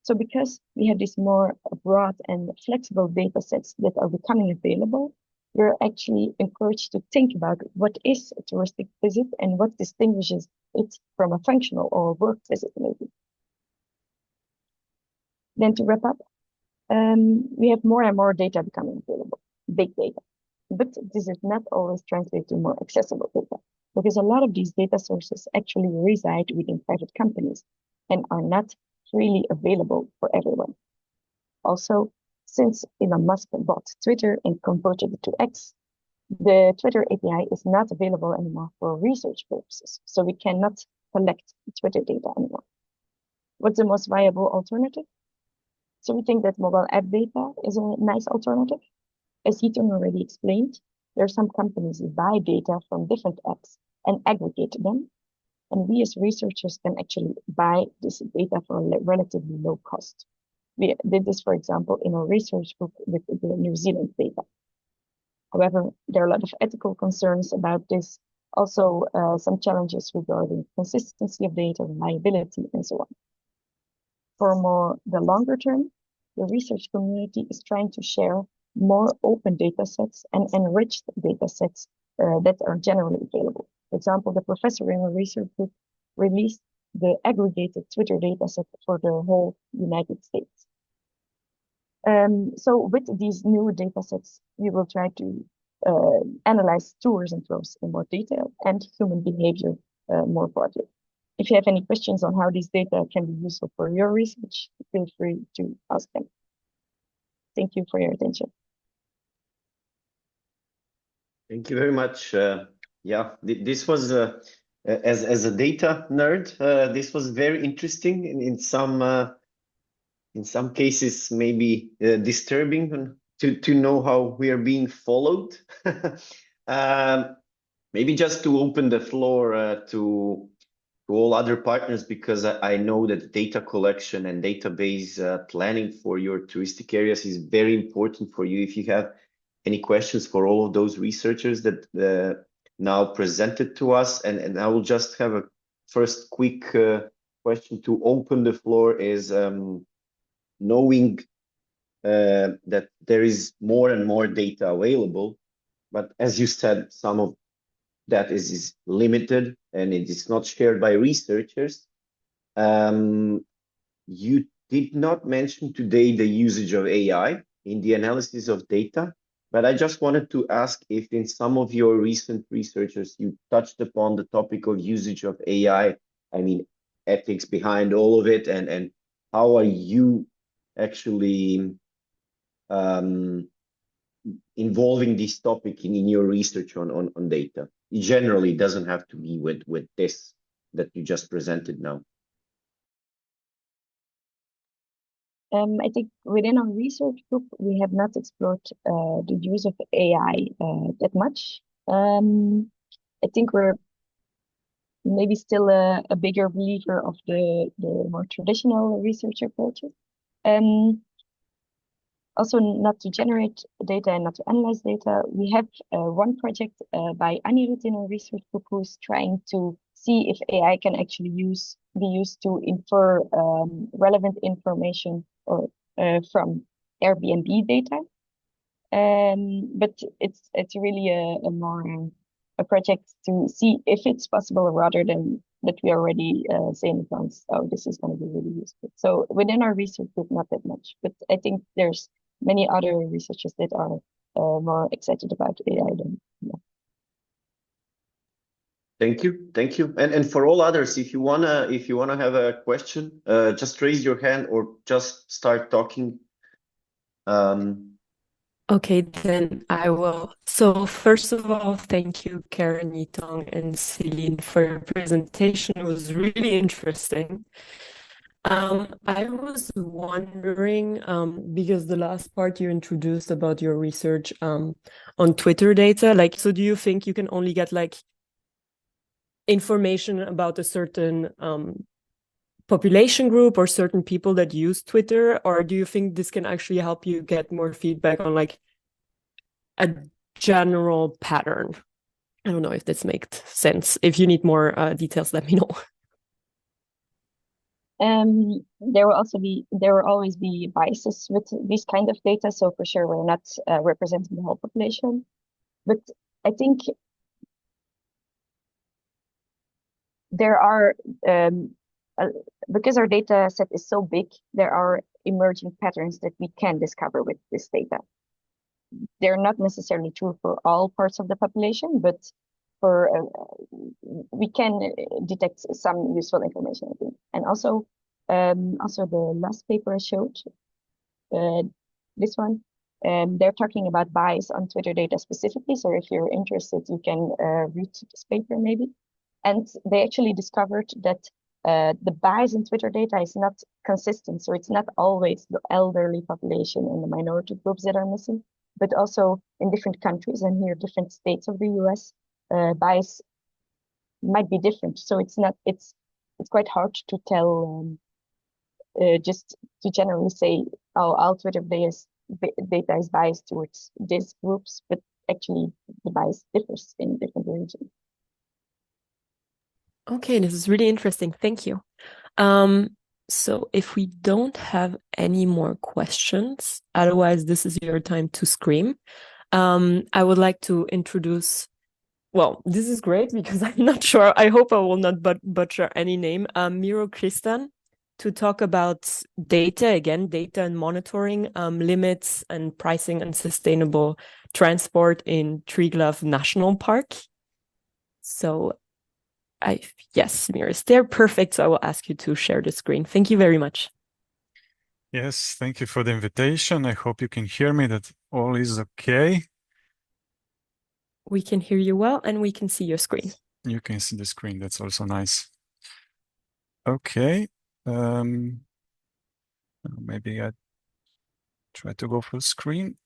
So because we have these more broad and flexible data sets that are becoming available, we're actually encouraged to think about what is a touristic visit and what distinguishes it from a functional or a work visit maybe. Then to wrap up, we have more and more data becoming available, big data. But this is not always translated to more accessible data, because a lot of these data sources actually reside within private companies and are not freely available for everyone. Also, since Elon Musk bought Twitter and converted it to X, the Twitter API is not available anymore for research purposes, so we cannot collect Twitter data anymore. What's the most viable alternative? So we think that mobile app data is a nice alternative. As Heaton already explained, there are some companies that buy data from different apps and aggregate them. And we as researchers can actually buy this data for a relatively low cost. We did this, for example, in our research group with the New Zealand data. However, there are a lot of ethical concerns about this, also some challenges regarding consistency of data, reliability, and so on. For the longer term, the research community is trying to share more open data sets and enriched data sets that are generally available. For example, the professor in a research group released the aggregated Twitter data set for the whole United States. So with these new data sets, we will try to analyze tourism flows in more detail and human behavior more broadly. If you have any questions on how these data can be useful for your research, feel free to ask them. Thank you for your attention. Thank you very much. Yeah, this was, as a data nerd, this was very interesting in some cases, maybe disturbing to know how we are being followed. Maybe just to open the floor to all other partners, because I know that data collection and database planning for your touristic areas is very important for you. If you have any questions for all of those researchers that now presented to us, and I will just have a first quick question to open the floor is knowing that there is more and more data available, but as you said, some of that is limited and it is not shared by researchers. You did not mention today the usage of AI in the analysis of data, but I just wanted to ask if in some of your recent researchers you touched upon the topic of usage of AI, I mean, ethics behind all of it, and how are you actually involving this topic in your research on data? It generally doesn't have to be with this that you just presented now. I think within our research group, we have not explored the use of AI that much. I think we're maybe still a bigger believer of the more traditional research approaches. Also, not to generate data and not to analyze data. We have one project by Anirudh in our research group who's trying to see if AI can actually be used to infer relevant information or from Airbnb data. But it's really a project to see if it's possible rather than that we already say in advance, oh, this is going to be really useful. So within our research group, not that much, but I think there's many other researchers that are more excited about AI than. Yeah. Thank you. And for all others, if you wanna have a question, just raise your hand or just start talking. Okay, then I will. So first of all, thank you, Karen, Yitong, and Celine for your presentation. It was really interesting. I was wondering, because the last part you introduced about your research on Twitter data, like, so do you think you can only get like information about a certain population group or certain people that use Twitter, or do you think this can actually help you get more feedback on like a general pattern? I don't know if this makes sense. If you need more details, let me know. There will always be biases with this kind of data. So for sure, we're not representing the whole population, but I think there are, because our data set is so big, there are emerging patterns that we can discover with this data. They're not necessarily true for all parts of the population, but for we can detect some useful information, I think. And also the last paper I showed, this one, they're talking about bias on Twitter data specifically. So if you're interested, you can read this paper maybe. And they actually discovered that the bias in Twitter data is not consistent. So it's not always the elderly population and the minority groups that are missing, but also in different countries and here different states of the US, bias might be different. So it's quite hard to tell, just to generally say, oh, all Twitter data is biased towards these groups, but actually the bias differs in different regions. Okay, this is really interesting. Thank you. So if we don't have any more questions, otherwise this is your time to scream. I would like to introduce, well, this is great because I'm not sure, I hope I will not butcher any name, Miro Kristan, to talk about data and monitoring, limits and pricing and sustainable transport in Triglav National Park. So yes, Miris, they're perfect. So I will ask you to share the screen. Thank you very much. Yes, thank you for the invitation. I hope you can hear me, that all is okay. We can hear you well and we can see your screen. You can see the screen, that's also nice. Okay, maybe I try to go full screen.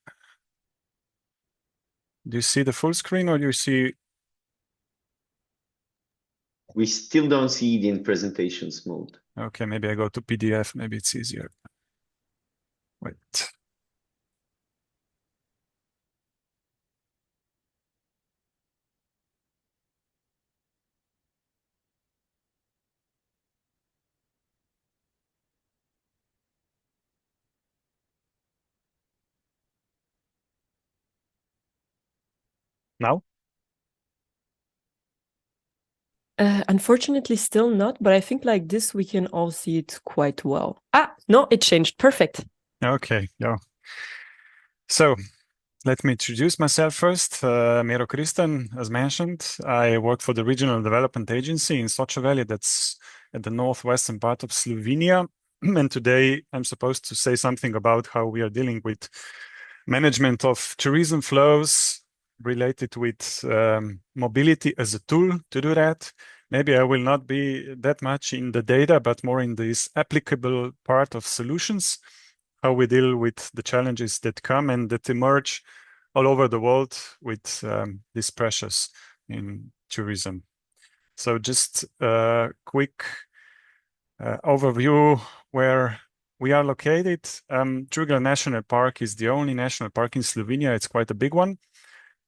Do you see the full screen or do you see? We still don't see it in presentations mode. Okay, maybe I go to PDF, maybe it's easier. Wait. Now? Unfortunately, still not, but I think like this, we can all see it quite well. No, it changed. Perfect. Okay, yeah. So let me introduce myself first. Miro Kristan, as mentioned, I work for the Regional Development Agency in Soča Valley, that's at the northwestern part of Slovenia. And today I'm supposed to say something about how we are dealing with management of tourism flows related with mobility as a tool to do that. Maybe I will not be that much in the data, but more in this applicable part of solutions, how we deal with the challenges that come and that emerge all over the world with these pressures in tourism. So just a quick overview where we are located. Triglav National Park is the only national park in Slovenia. It's quite a big one.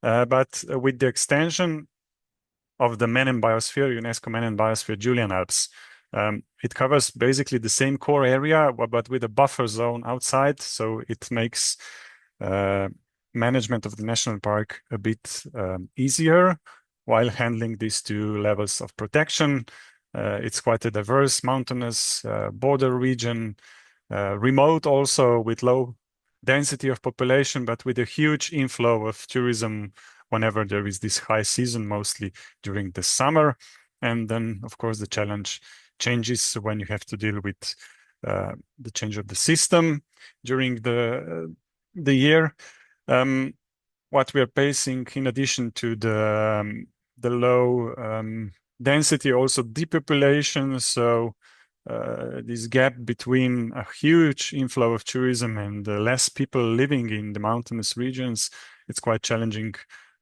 But with the extension of the Man and Biosphere, UNESCO Man and Biosphere Julian Alps, it covers basically the same core area, but with a buffer zone outside. So it makes management of the national park a bit easier while handling these two levels of protection. It's quite a diverse mountainous border region, remote also with low density of population, but with a huge inflow of tourism whenever there is this high season, mostly during the summer. And then, of course, the challenge changes when you have to deal with the change of the system during the year. What we are facing, in addition to the low density, also depopulation. So this gap between a huge inflow of tourism and less people living in the mountainous regions, it's quite challenging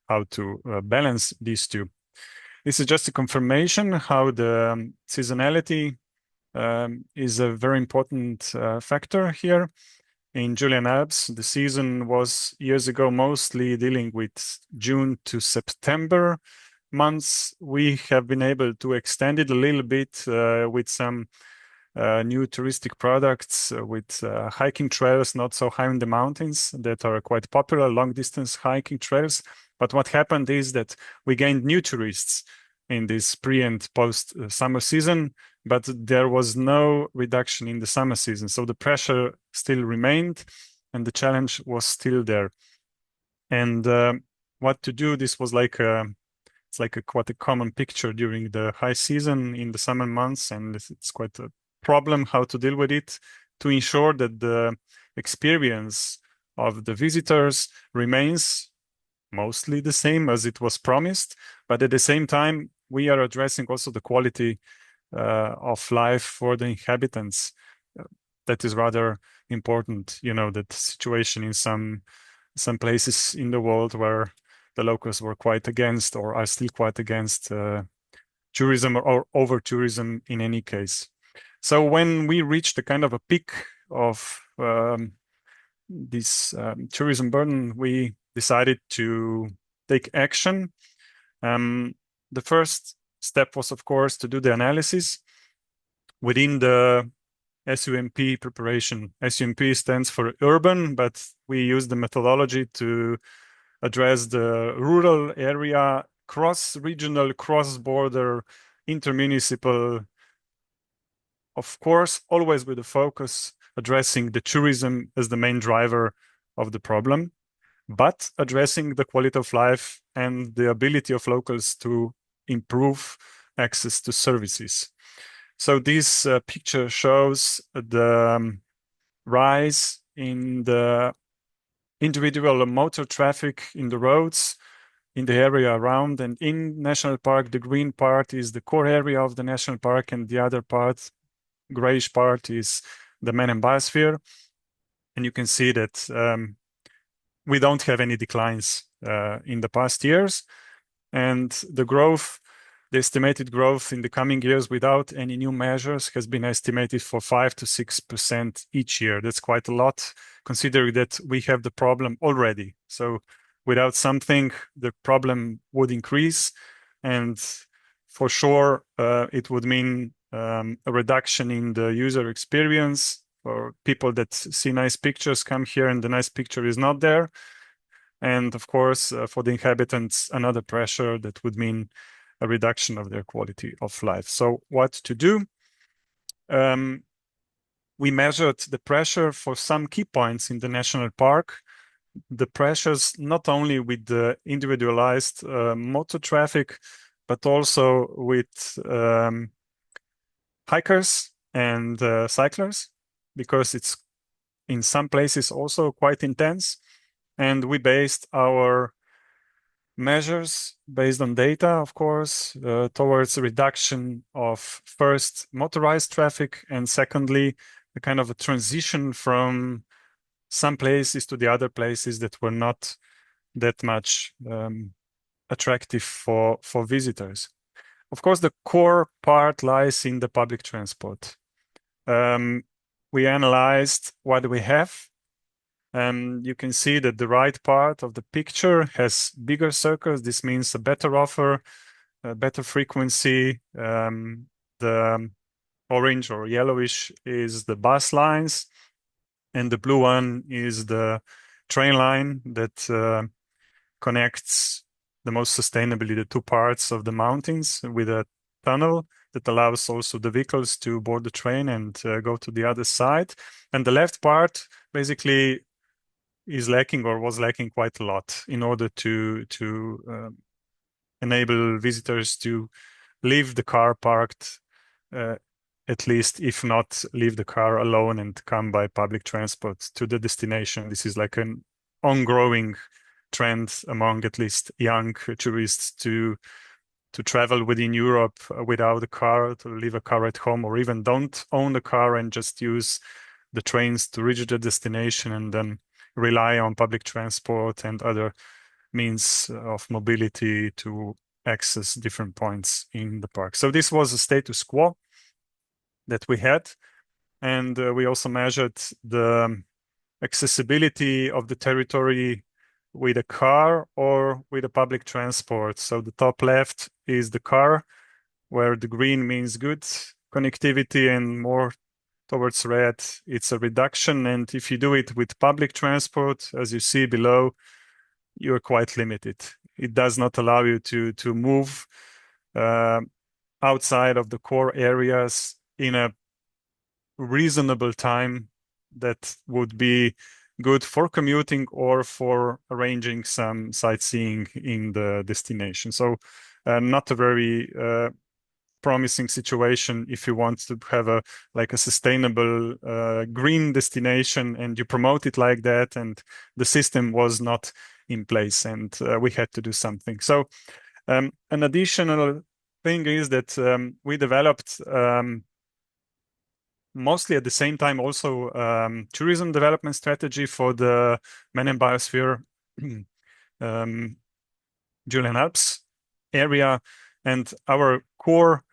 how to balance these two. This is just a confirmation how the seasonality is a very important factor here. In Julian Alps, the season was years ago mostly dealing with June to September months. We have been able to extend it a little bit with some new touristic products with hiking trails, not so high in the mountains, that are quite popular, long distance hiking trails. But what happened is that we gained new tourists in this pre and post summer season, but there was no reduction in the summer season. So the pressure still remained and the challenge was still there. And what to do, this was like it's like quite a common picture during the high season in the summer months, and it's quite a problem how to deal with it to ensure that the experience of the visitors remains mostly the same as it was promised, but at the same time we are addressing also the quality of life for the inhabitants. That is rather important, you know, that situation in some places in the world where the locals were quite against or are still quite against tourism or over tourism in any case. So when we reached the kind of a peak of this tourism burden, we decided to take action. The first step was, of course, to do the analysis within the SUMP preparation. SUMP stands for urban, but we use the methodology to address the rural area, cross-regional, cross-border, intermunicipal, of course, always with the focus addressing the tourism as the main driver of the problem, but addressing the quality of life and the ability of locals to improve access to services. So this picture shows the rise in the individual motor traffic in the roads in the area around, and in national park, the green part is the core area of the national park, and the other part, grayish part, is the Man and Biosphere. And you can see that we don't have any declines in the past years, and the growth, the estimated growth in the coming years without any new measures has been estimated for 5 to 6% each year. That's quite a lot, considering that we have the problem already. So without something, the problem would increase, and for sure it would mean a reduction in the user experience for people that see nice pictures, come here and the nice picture is not there. And of course, for the inhabitants, another pressure that would mean a reduction of their quality of life. So what to do? We measured the pressure for some key points in the national park. The pressures not only with the individualized motor traffic, but also with hikers and cyclers, because it's in some places also quite intense. And we based our measures based on data, of course, towards a reduction of first motorized traffic, and secondly, a kind of a transition from some places to the other places that were not that much attractive for visitors. Of course, the core part lies in the public transport. We analyzed what we have. You can see that the right part of the picture has bigger circles. This means a better offer, a better frequency. The orange or yellowish is the bus lines, and the blue one is the train line that connects the most sustainably the two parts of the mountains with a tunnel that allows also the vehicles to board the train and go to the other side. And the left part basically is lacking or was lacking quite a lot in order to enable visitors to leave the car parked, at least if not leave the car alone and come by public transport to the destination. This is like an ongoing trend among at least young tourists to travel within Europe without a car, to leave a car at home, or even don't own the car and just use the trains to reach the destination and then rely on public transport and other means of mobility to access different points in the park. So this was a status quo that we had. And we also measured the accessibility of the territory with a car or with a public transport. So the top left is the car, where the green means good connectivity and more towards red, it's a reduction. And if you do it with public transport, as you see below, you're quite limited. It does not allow you to move outside of the core areas in a reasonable time that would be good for commuting or for arranging some sightseeing in the destination. So not a very promising situation if you want to have a sustainable green destination and you promote it like that, and the system was not in place, and we had to do something. So an additional thing is that we developed mostly at the same time also tourism development strategy for the Menem Biosphere Julian Alps area, and our core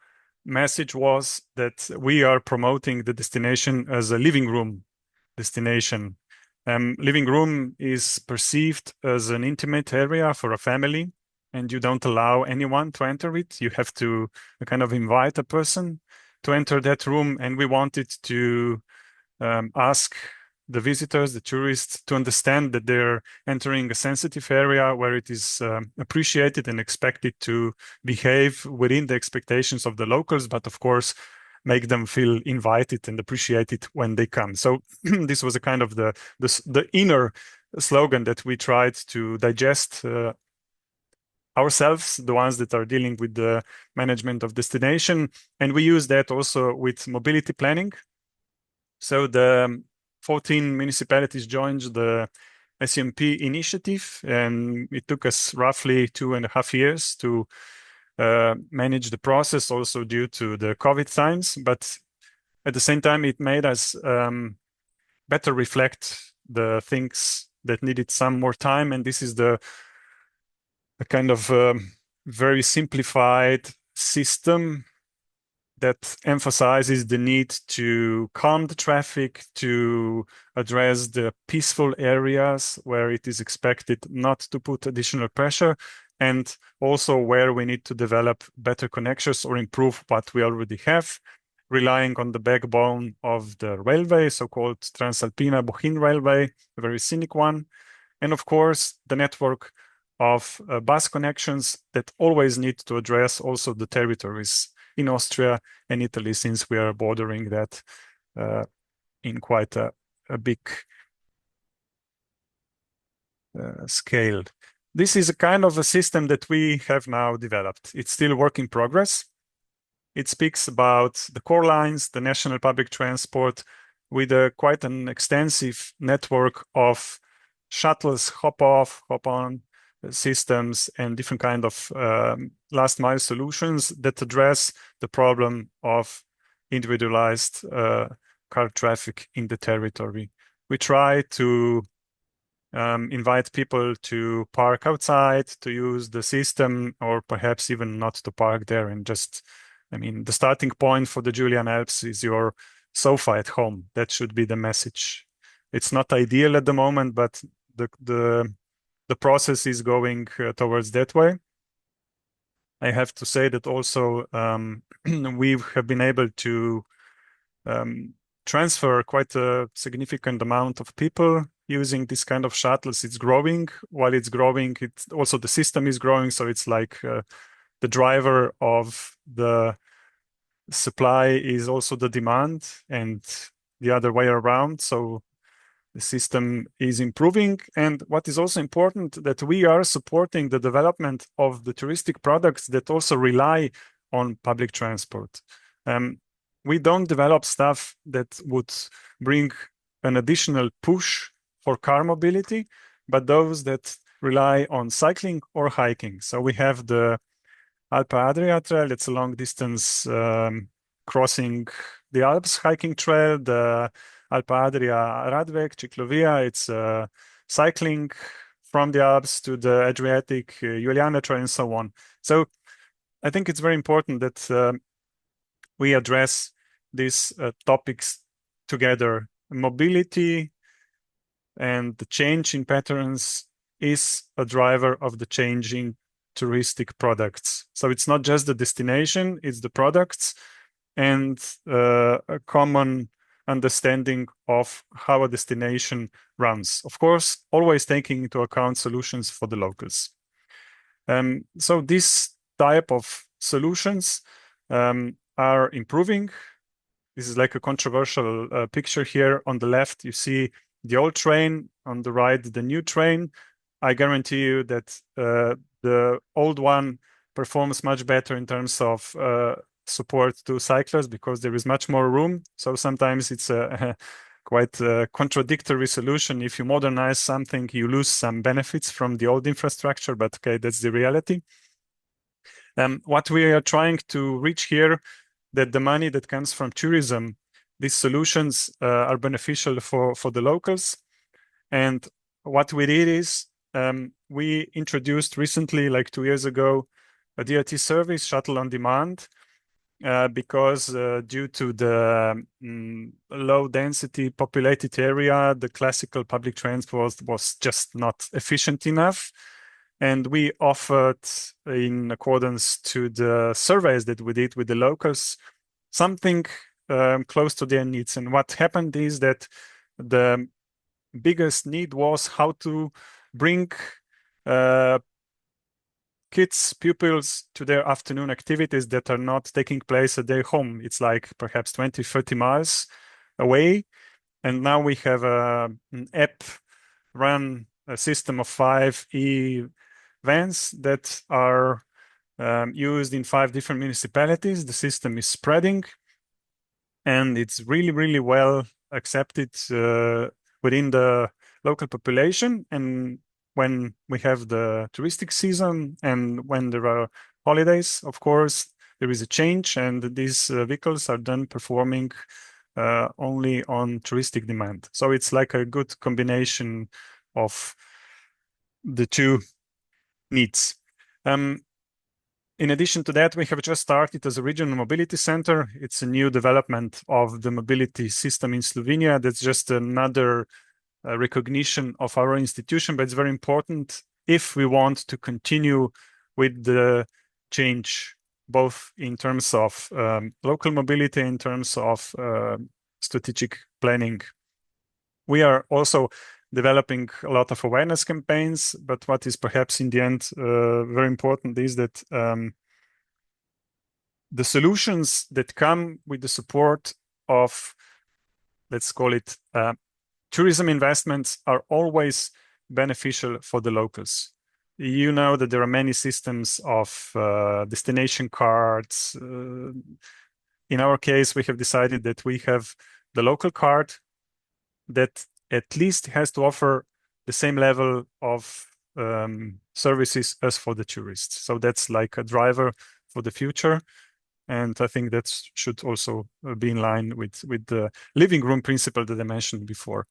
message was that we are promoting the destination as a living room destination. Living room is perceived as an intimate area for a family, and you don't allow anyone to enter it. You have to kind of invite a person to enter that room, and we wanted to ask the visitors, the tourists, to understand that they're entering a sensitive area where it is appreciated and expected to behave within the expectations of the locals, but of course, make them feel invited and appreciated when they come. So this was a kind of the inner slogan that we tried to digest ourselves, the ones that are dealing with the management of destination. And we use that also with mobility planning. So the 14 municipalities joined the SMP initiative, and it took us roughly 2.5 years to manage the process, also due to the COVID times. But at the same time, it made us better reflect the things that needed some more time. And this is a kind of very simplified system that emphasizes the need to calm the traffic, to address the peaceful areas where it is expected not to put additional pressure, and also where we need to develop better connections or improve what we already have, relying on the backbone of the railway, so-called Transalpina Bohin Railway, a very scenic one, and of course the network of bus connections that always need to address also the territories in Austria and Italy, since we are bordering that in quite a big scale. This is a kind of a system that we have now developed. It's still work in progress. It speaks about the core lines, the national public transport, with quite an extensive network of shuttles, hop-off, hop-on systems, and different kind of last mile solutions that address the problem of individualized car traffic in the territory. We try to invite people to park outside, to use the system, or perhaps even not to park there and just, I mean, the starting point for the Julian Alps is your sofa at home. That should be the message. It's not ideal at the moment, but the process is going towards that way. I have to say that also we have been able to transfer quite a significant amount of people using this kind of shuttles. It's growing. While it's growing, it's also the system is growing. So it's like the driver of the supply is also the demand, and the other way around. So the system is improving. And what is also important, that we are supporting the development of the touristic products that also rely on public transport. We don't develop stuff that would bring an additional push for car mobility, but those that rely on cycling or hiking. So we have the Alpe Adria Trail, it's a long distance crossing the Alps hiking trail, the Alpe Adria Radweg, Ciclovia, it's cycling from the Alps to the Adriatic, Juliana Trail, and so on. So I think it's very important that we address these topics together. Mobility and the change in patterns is a driver of the changing touristic products. So it's not just the destination, it's the products and a common understanding of how a destination runs. Of course, always taking into account solutions for the locals. So this type of solutions are improving. This is like a controversial picture here. On the left, you see the old train, on the right, the new train. I guarantee you that the old one performs much better in terms of support to cyclists because there is much more room. So sometimes it's a quite a contradictory solution. If you modernize something, you lose some benefits from the old infrastructure, but okay, that's the reality. What we are trying to reach here, that the money that comes from tourism, these solutions are beneficial for the locals. And what we did is we introduced recently, like 2 years ago, a DRT service, Shuttle on Demand, because due to the low density populated area, the classical public transport was just not efficient enough. And we offered, in accordance to the surveys that we did with the locals, something close to their needs. And what happened is that the biggest need was how to bring kids, pupils to their afternoon activities that are not taking place at their home. It's like perhaps 20, 30 miles away. And now we have an app run a system of 5 vans that are used in 5 different municipalities. The system is spreading and it's really, really well accepted within the local population. And when we have the touristic season and when there are holidays, of course, there is a change, and these vehicles are then performing only on touristic demand. So it's like a good combination of the two needs. In addition to that, we have just started as a regional mobility center. It's a new development of the mobility system in Slovenia. That's just another recognition of our institution, but it's very important if we want to continue with the change, both in terms of local mobility, in terms of strategic planning. We are also developing a lot of awareness campaigns, but what is perhaps in the end very important is that the solutions that come with the support of, let's call it, tourism investments are always beneficial for the locals. You know that there are many systems of destination cards. In our case, we have decided that we have the local card that at least has to offer the same level of services as for the tourists. So that's like a driver for the future. And I think that should also be in line with the living room principle that I mentioned before.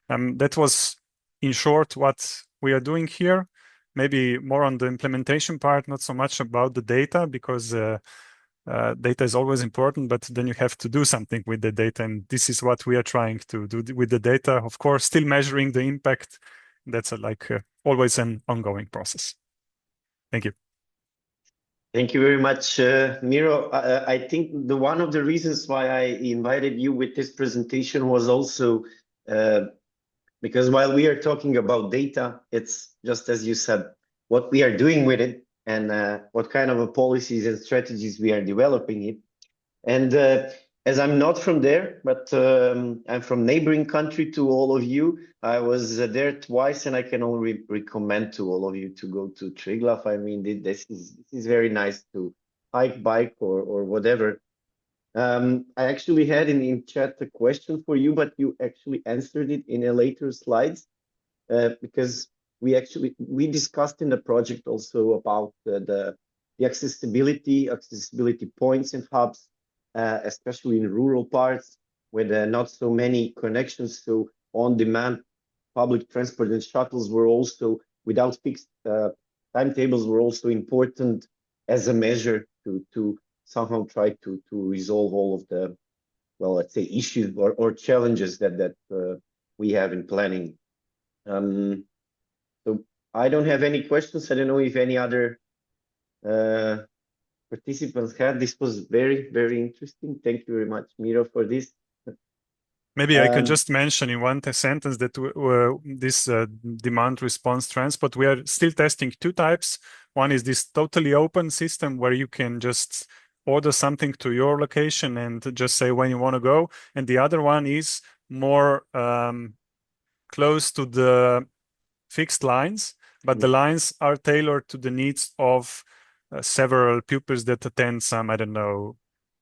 That was in short, what we are doing here, maybe more on the implementation part, not so much about the data, because data is always important, but then you have to do something with the data. And this is what we are trying to do with the data. Of course, still measuring the impact. That's always an ongoing process. Thank you. Thank you very much, Miro. I think one of the reasons why I invited you with this presentation was also because while we are talking about data, it's just as you said, what we are doing with it and what kind of policies and strategies we are developing it. And as I'm not from there, but I'm from neighboring country to all of you. I was there twice, and I can only recommend to all of you to go to Triglav. I mean, this is very nice to hike, bike, or whatever. I actually had in chat a question for you, but you actually answered it in a later slides because we discussed in the project also about the accessibility points and hubs. Especially in rural parts where there are not so many connections. So on-demand public transport and shuttles were also, without fixed timetables, were also important as a measure to somehow try to resolve all of the, well, let's say issues or challenges that we have in planning. So I don't have any questions. I don't know if any other participants had. This was very, very interesting. Thank you very much, Miro, for this. Maybe I can just mention in one sentence that this demand response transport, we are still testing two types. One is this totally open system where you can just order something to your location and just say when you want to go. And the other one is more close to the fixed lines, but the lines are tailored to the needs of several pupils that attend some, I don't know,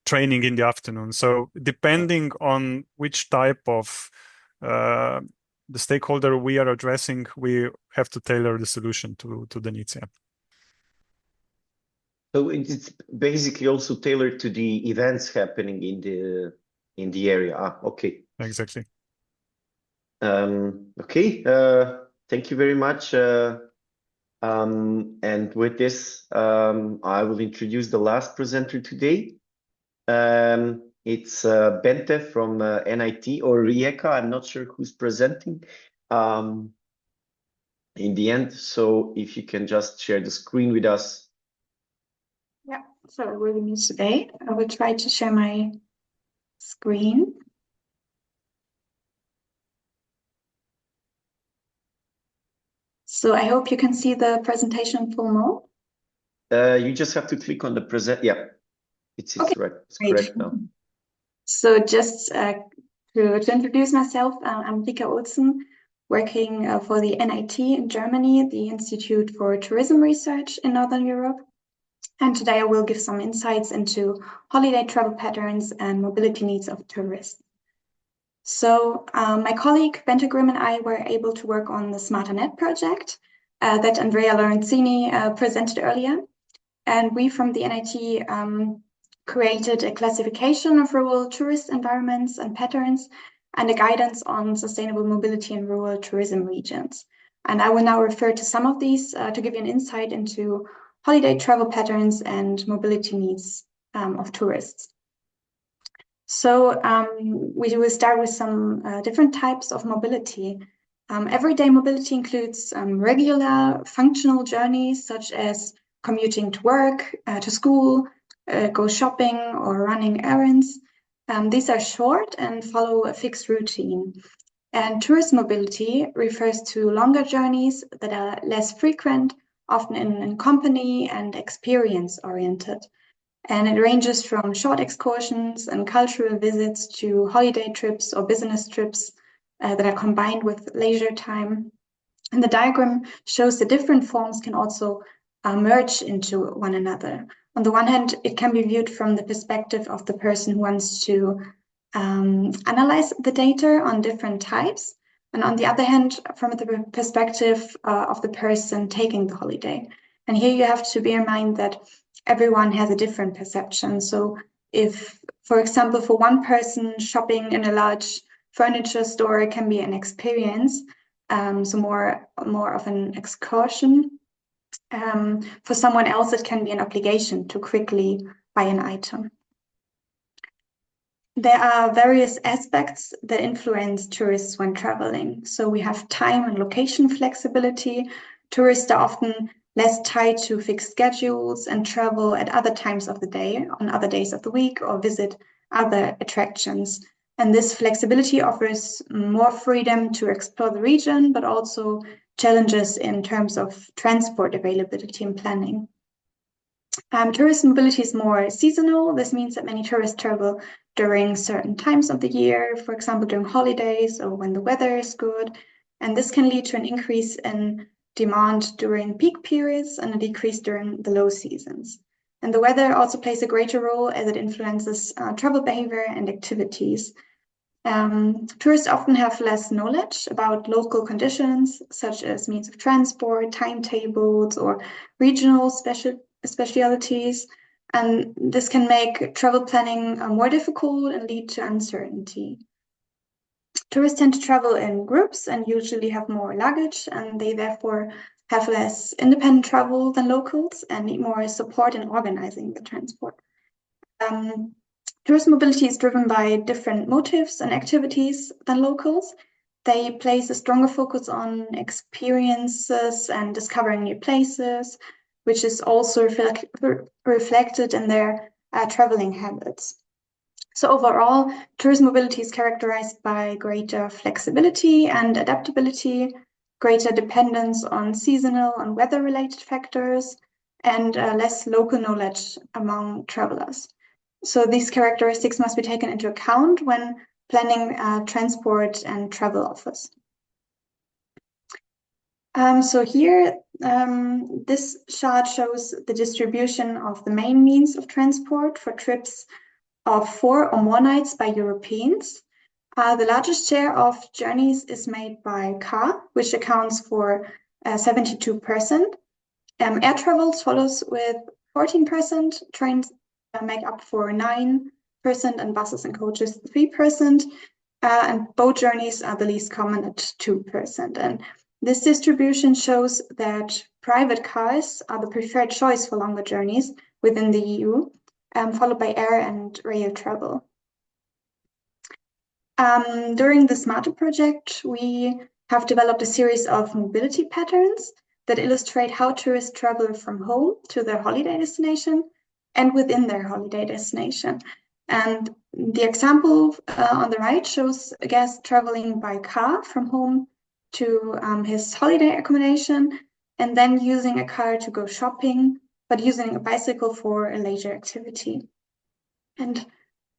training in the afternoon. So depending on which type of the stakeholder we are addressing, we have to tailor the solution to the needs. Yeah. So it's basically also tailored to the events happening in the area. Okay. Exactly. Okay. Thank you very much. And with this, I will introduce the last presenter today. It's Bente from NIT or Rijeka. I'm not sure who's presenting in the end. So if you can just share the screen with us. Yeah, so with me today, I will try to share my screen. So I hope you can see the presentation full mode. You just have to click on the present. Yeah, it's okay. right. It's correct now. So just to introduce myself, I'm Rika Olsen, working for the NIT in Germany, the Institute for Tourism Research in Northern Europe. And today I will give some insights into holiday travel patterns and mobility needs of tourists. So my colleague Bente Grimm and I were able to work on the SmarterNet project that Andrea Lorenzini presented earlier. And we from the NIT created a classification of rural tourist environments and patterns and a guidance on sustainable mobility in rural tourism regions. And I will now refer to some of these to give you an insight into holiday travel patterns and mobility needs of tourists. So we will start with some different types of mobility. Everyday mobility includes regular functional journeys such as commuting to work, to school, go shopping or running errands. These are short and follow a fixed routine. And tourist mobility refers to longer journeys that are less frequent, often in company and experience-oriented. And it ranges from short excursions and cultural visits to holiday trips or business trips that are combined with leisure time. And the diagram shows the different forms can also merge into one another. On the one hand, it can be viewed from the perspective of the person who wants to analyze the data on different types. And on the other hand, from the perspective of the person taking the holiday. And here you have to bear in mind that everyone has a different perception. So if, for example, for one person, shopping in a large furniture store can be an experience, so more of an excursion. For someone else, it can be an obligation to quickly buy an item. There are various aspects that influence tourists when traveling. So we have time and location flexibility. Tourists are often less tied to fixed schedules and travel at other times of the day, on other days of the week, or visit other attractions. And this flexibility offers more freedom to explore the region, but also challenges in terms of transport availability and planning. Tourist mobility is more seasonal. This means that many tourists travel during certain times of the year, for example, during holidays or when the weather is good. And this can lead to an increase in demand during peak periods and a decrease during the low seasons. And the weather also plays a greater role as it influences travel behavior and activities. Tourists often have less knowledge about local conditions, such as means of transport, timetables, or regional specialities, and this can make travel planning more difficult and lead to uncertainty. Tourists tend to travel in groups and usually have more luggage, and they therefore have less independent travel than locals and need more support in organizing the transport. Tourist mobility is driven by different motives and activities than locals. They place a stronger focus on experiences and discovering new places, which is also reflected in their traveling habits. So overall, tourist mobility is characterized by greater flexibility and adaptability, greater dependence on seasonal and weather-related factors, and less local knowledge among travelers. So these characteristics must be taken into account when planning transport and travel offers. So here, this chart shows the distribution of the main means of transport for trips of 4 or more nights by Europeans. The largest share of journeys is made by car, which accounts for 72%. Air travel follows with 14%, trains make up for 9%, and buses and coaches 3%, and boat journeys are the least common at 2%. And this distribution shows that private cars are the preferred choice for longer journeys within the EU, followed by air and rail travel. During the SMARTer project, we have developed a series of mobility patterns that illustrate how tourists travel from home to their holiday destination and within their holiday destination. And the example on the right shows a guest traveling by car from home to his holiday accommodation, and then using a car to go shopping, but using a bicycle for a leisure activity. And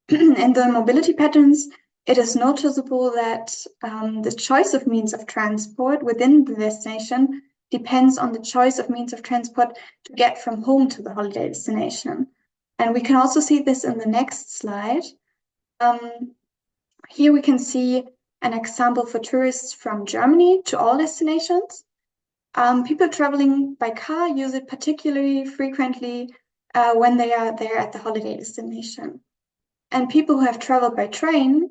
in the mobility patterns, it is noticeable that the choice of means of transport within the destination depends on the choice of means of transport to get from home to the holiday destination. And we can also see this in the next slide. Here we can see an example for tourists from Germany to all destinations. People traveling by car use it particularly frequently when they are there at the holiday destination. And people who have traveled by train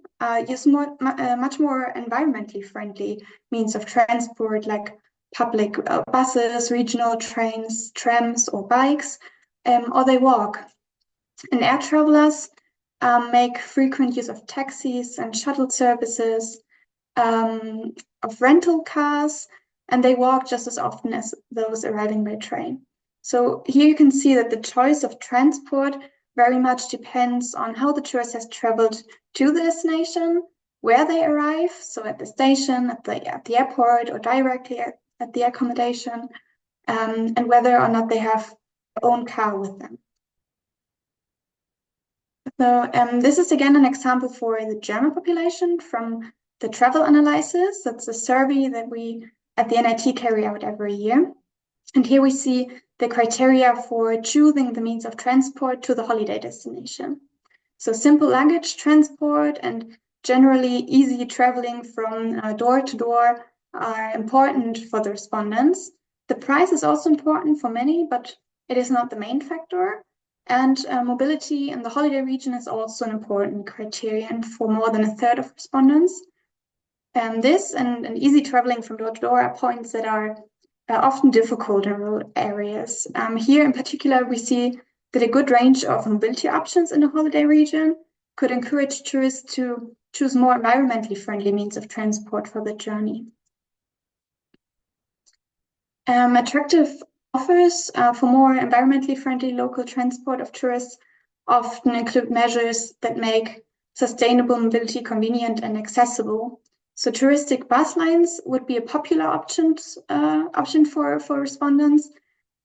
use much more environmentally friendly means of transport, like public buses, regional trains, trams, or bikes, or they walk. And air travelers make frequent use of taxis and shuttle services, of rental cars, and they walk just as often as those arriving by train. So here you can see that the choice of transport very much depends on how the tourist has traveled to the destination, where they arrive, so at the station, at the airport, or directly at the accommodation, and whether or not they have their own car with them. So this is again an example for the German population from the travel analysis. That's a survey that we at the NIT carry out every year. And here we see the criteria for choosing the means of transport to the holiday destination. So simple luggage transport and generally easy traveling from door to door are important for the respondents. The price is also important for many, but it is not the main factor. And mobility in the holiday region is also an important criterion for more than a third of respondents. This and easy traveling from door to door are points that are often difficult in rural areas. Here in particular, we see that a good range of mobility options in the holiday region could encourage tourists to choose more environmentally friendly means of transport for the journey. Attractive offers for more environmentally friendly local transport of tourists often include measures that make sustainable mobility convenient and accessible. So touristic bus lines would be a popular option for respondents,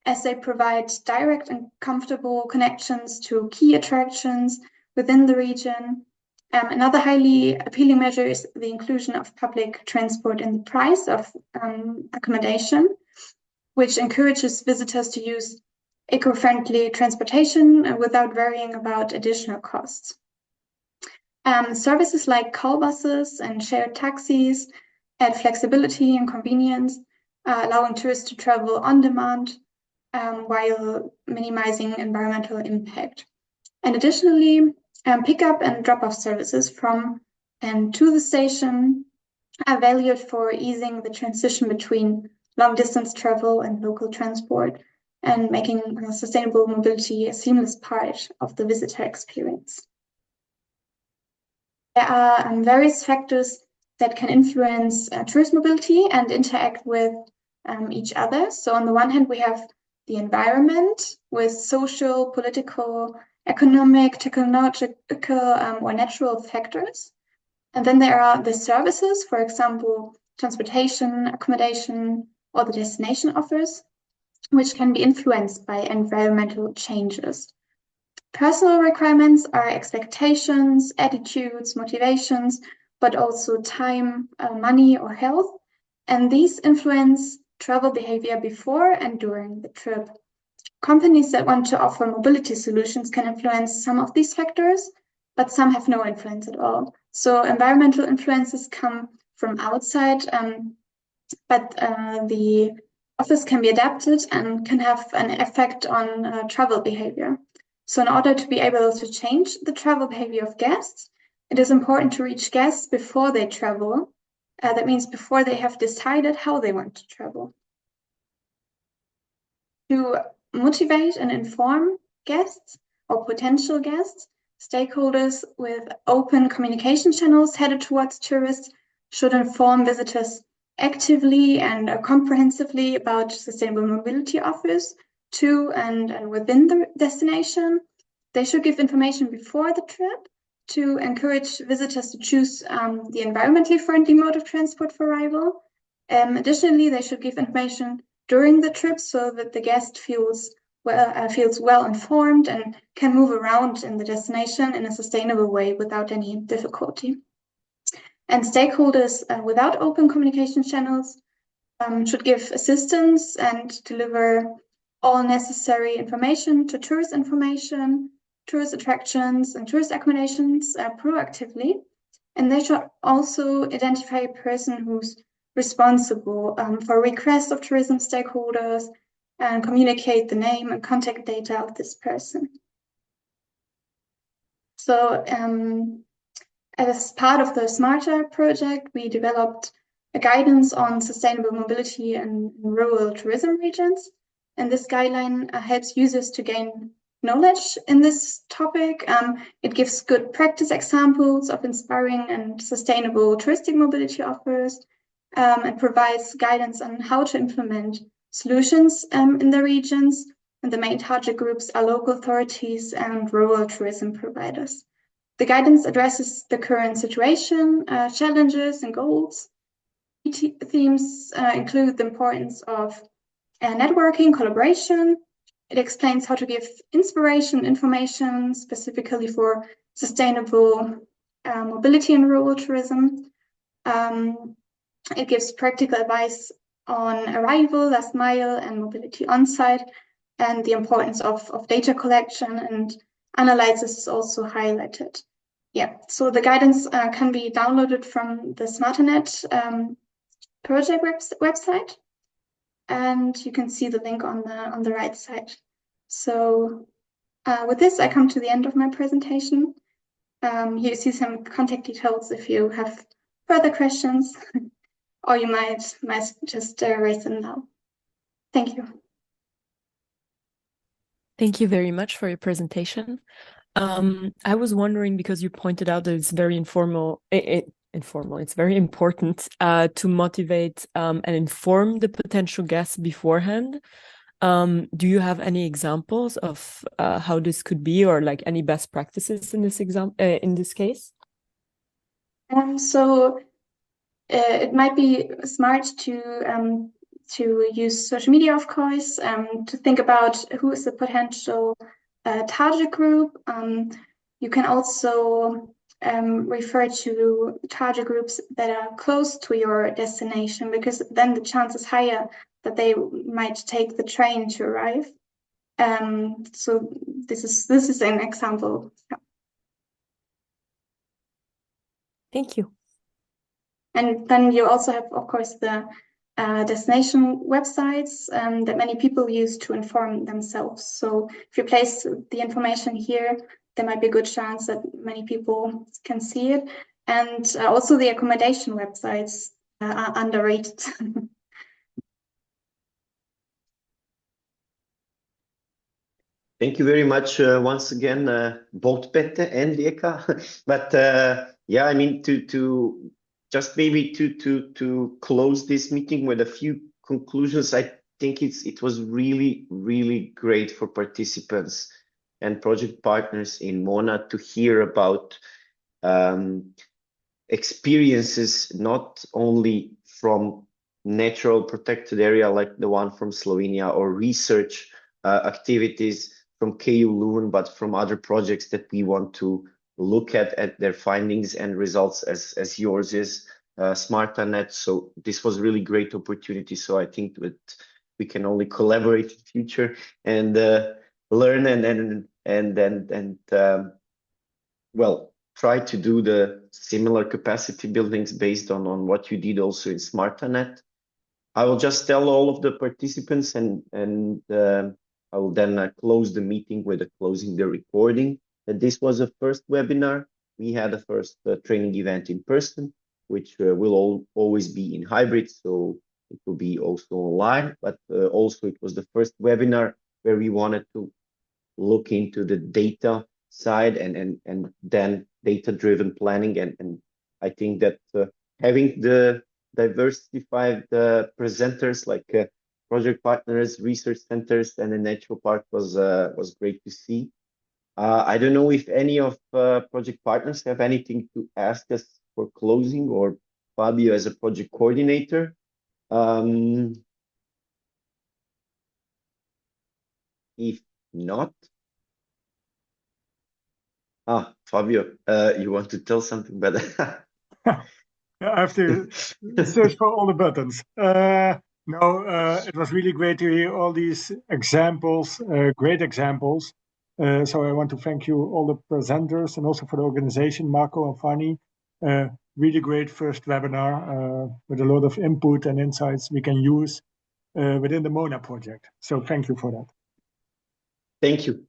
as they provide direct and comfortable connections to key attractions within the region. Another highly appealing measure is the inclusion of public transport in the price of accommodation, which encourages visitors to use eco-friendly transportation without worrying about additional costs. Services like call buses and shared taxis add flexibility and convenience, allowing tourists to travel on demand while minimizing environmental impact. And additionally, pickup and drop-off services from and to the station are valued for easing the transition between long-distance travel and local transport and making sustainable mobility a seamless part of the visitor experience. There are various factors that can influence tourist mobility and interact with each other. So on the one hand, we have the environment with social, political, economic, technological, or natural factors. And then there are the services, for example, transportation, accommodation, or the destination offers, which can be influenced by environmental changes. Personal requirements are expectations, attitudes, motivations, but also time, money, or health. And these influence travel behavior before and during the trip. Companies that want to offer mobility solutions can influence some of these factors, but some have no influence at all. So environmental influences come from outside, but the offers can be adapted and can have an effect on travel behavior. So in order to be able to change the travel behavior of guests, it is important to reach guests before they travel. That means before they have decided how they want to travel. To motivate and inform guests or potential guests, stakeholders with open communication channels headed towards tourists should inform visitors actively and comprehensively about sustainable mobility offers to and within the destination. They should give information before the trip to encourage visitors to choose the environmentally friendly mode of transport for arrival. Additionally, they should give information during the trip so that the guest feels well informed and can move around in the destination in a sustainable way without any difficulty. And stakeholders without open communication channels should give assistance and deliver all necessary information to tourist information, tourist attractions, and tourist accommodations proactively. And they should also identify a person who's responsible for requests of tourism stakeholders and communicate the name and contact data of this person. So as part of the SMARTER project, we developed a guidance on sustainable mobility in rural tourism regions. And this guideline helps users to gain knowledge in this topic. It gives good practice examples of inspiring and sustainable touristic mobility offers. It provides guidance on how to implement solutions in the regions. And the main target groups are local authorities and rural tourism providers. The guidance addresses the current situation, challenges, and goals. Themes include the importance of networking, collaboration. It explains how to give inspiration, information specifically for sustainable mobility in rural tourism. It gives practical advice on arrival, last mile, and mobility on-site, and the importance of data collection and analysis is also highlighted. Yeah, so the guidance can be downloaded from the SmarterNet project website, and you can see the link on the right side. So with this, I come to the end of my presentation. Here you see some contact details if you have further questions, or you might just raise them now. Thank you. Thank you very much for your presentation. I was wondering, because you pointed out that it's very informal, it's very important to motivate and inform the potential guests beforehand. Do you have any examples of how this could be, or like any best practices in this in this case? So it might be smart to use social media, of course, to think about who is the potential target group. You can also refer to target groups that are close to your destination, because then the chance is higher that they might take the train to arrive. So this is an example. Thank you. And then you also have, of course, the destination websites that many people use to inform themselves. So if you place the information here, there might be a good chance that many people can see it. And also the accommodation websites are underrated. Thank you very much once again, both Bette and Eka. But yeah, I mean, to just maybe to close this meeting with a few conclusions, I think it was really great for participants and project partners in Mona to hear about experiences not only from natural protected area like the one from Slovenia, or research activities from KU Leuven, but from other projects that we want to look at their findings and results, as yours is, SmartaNet. So this was really great opportunity. So I think that we can only collaborate in future and learn and well, try to do the similar capacity buildings based on what you did also in SmartaNet. I will just tell all of the participants, and I will then close the meeting with closing the recording. That this was a first webinar. We had a first training event in person, which will always be in hybrid, so it will be also online. But also it was the first webinar where we wanted to look into the data side and then data-driven planning. And I think that having the diversified presenters like project partners, research centers, and the natural park was great to see. I don't know if any of project partners have anything to ask us for closing, or Fabio as a project coordinator. If not, Fabio, you want to tell something better? I have to search for all the buttons. No, it was really great to hear all these examples, great examples. So I want to thank you, all the presenters, and also for the organization, Marco and Fanny. Really great first webinar with a lot of input and insights we can use within the Mona project. So thank you for that. Thank you.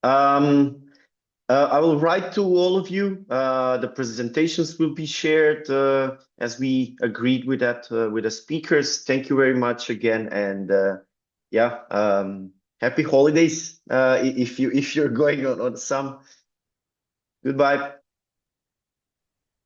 I will write to all of you. The presentations will be shared as we agreed with that with the speakers. Thank you very much again, and yeah, happy holidays if you're going on some. Goodbye.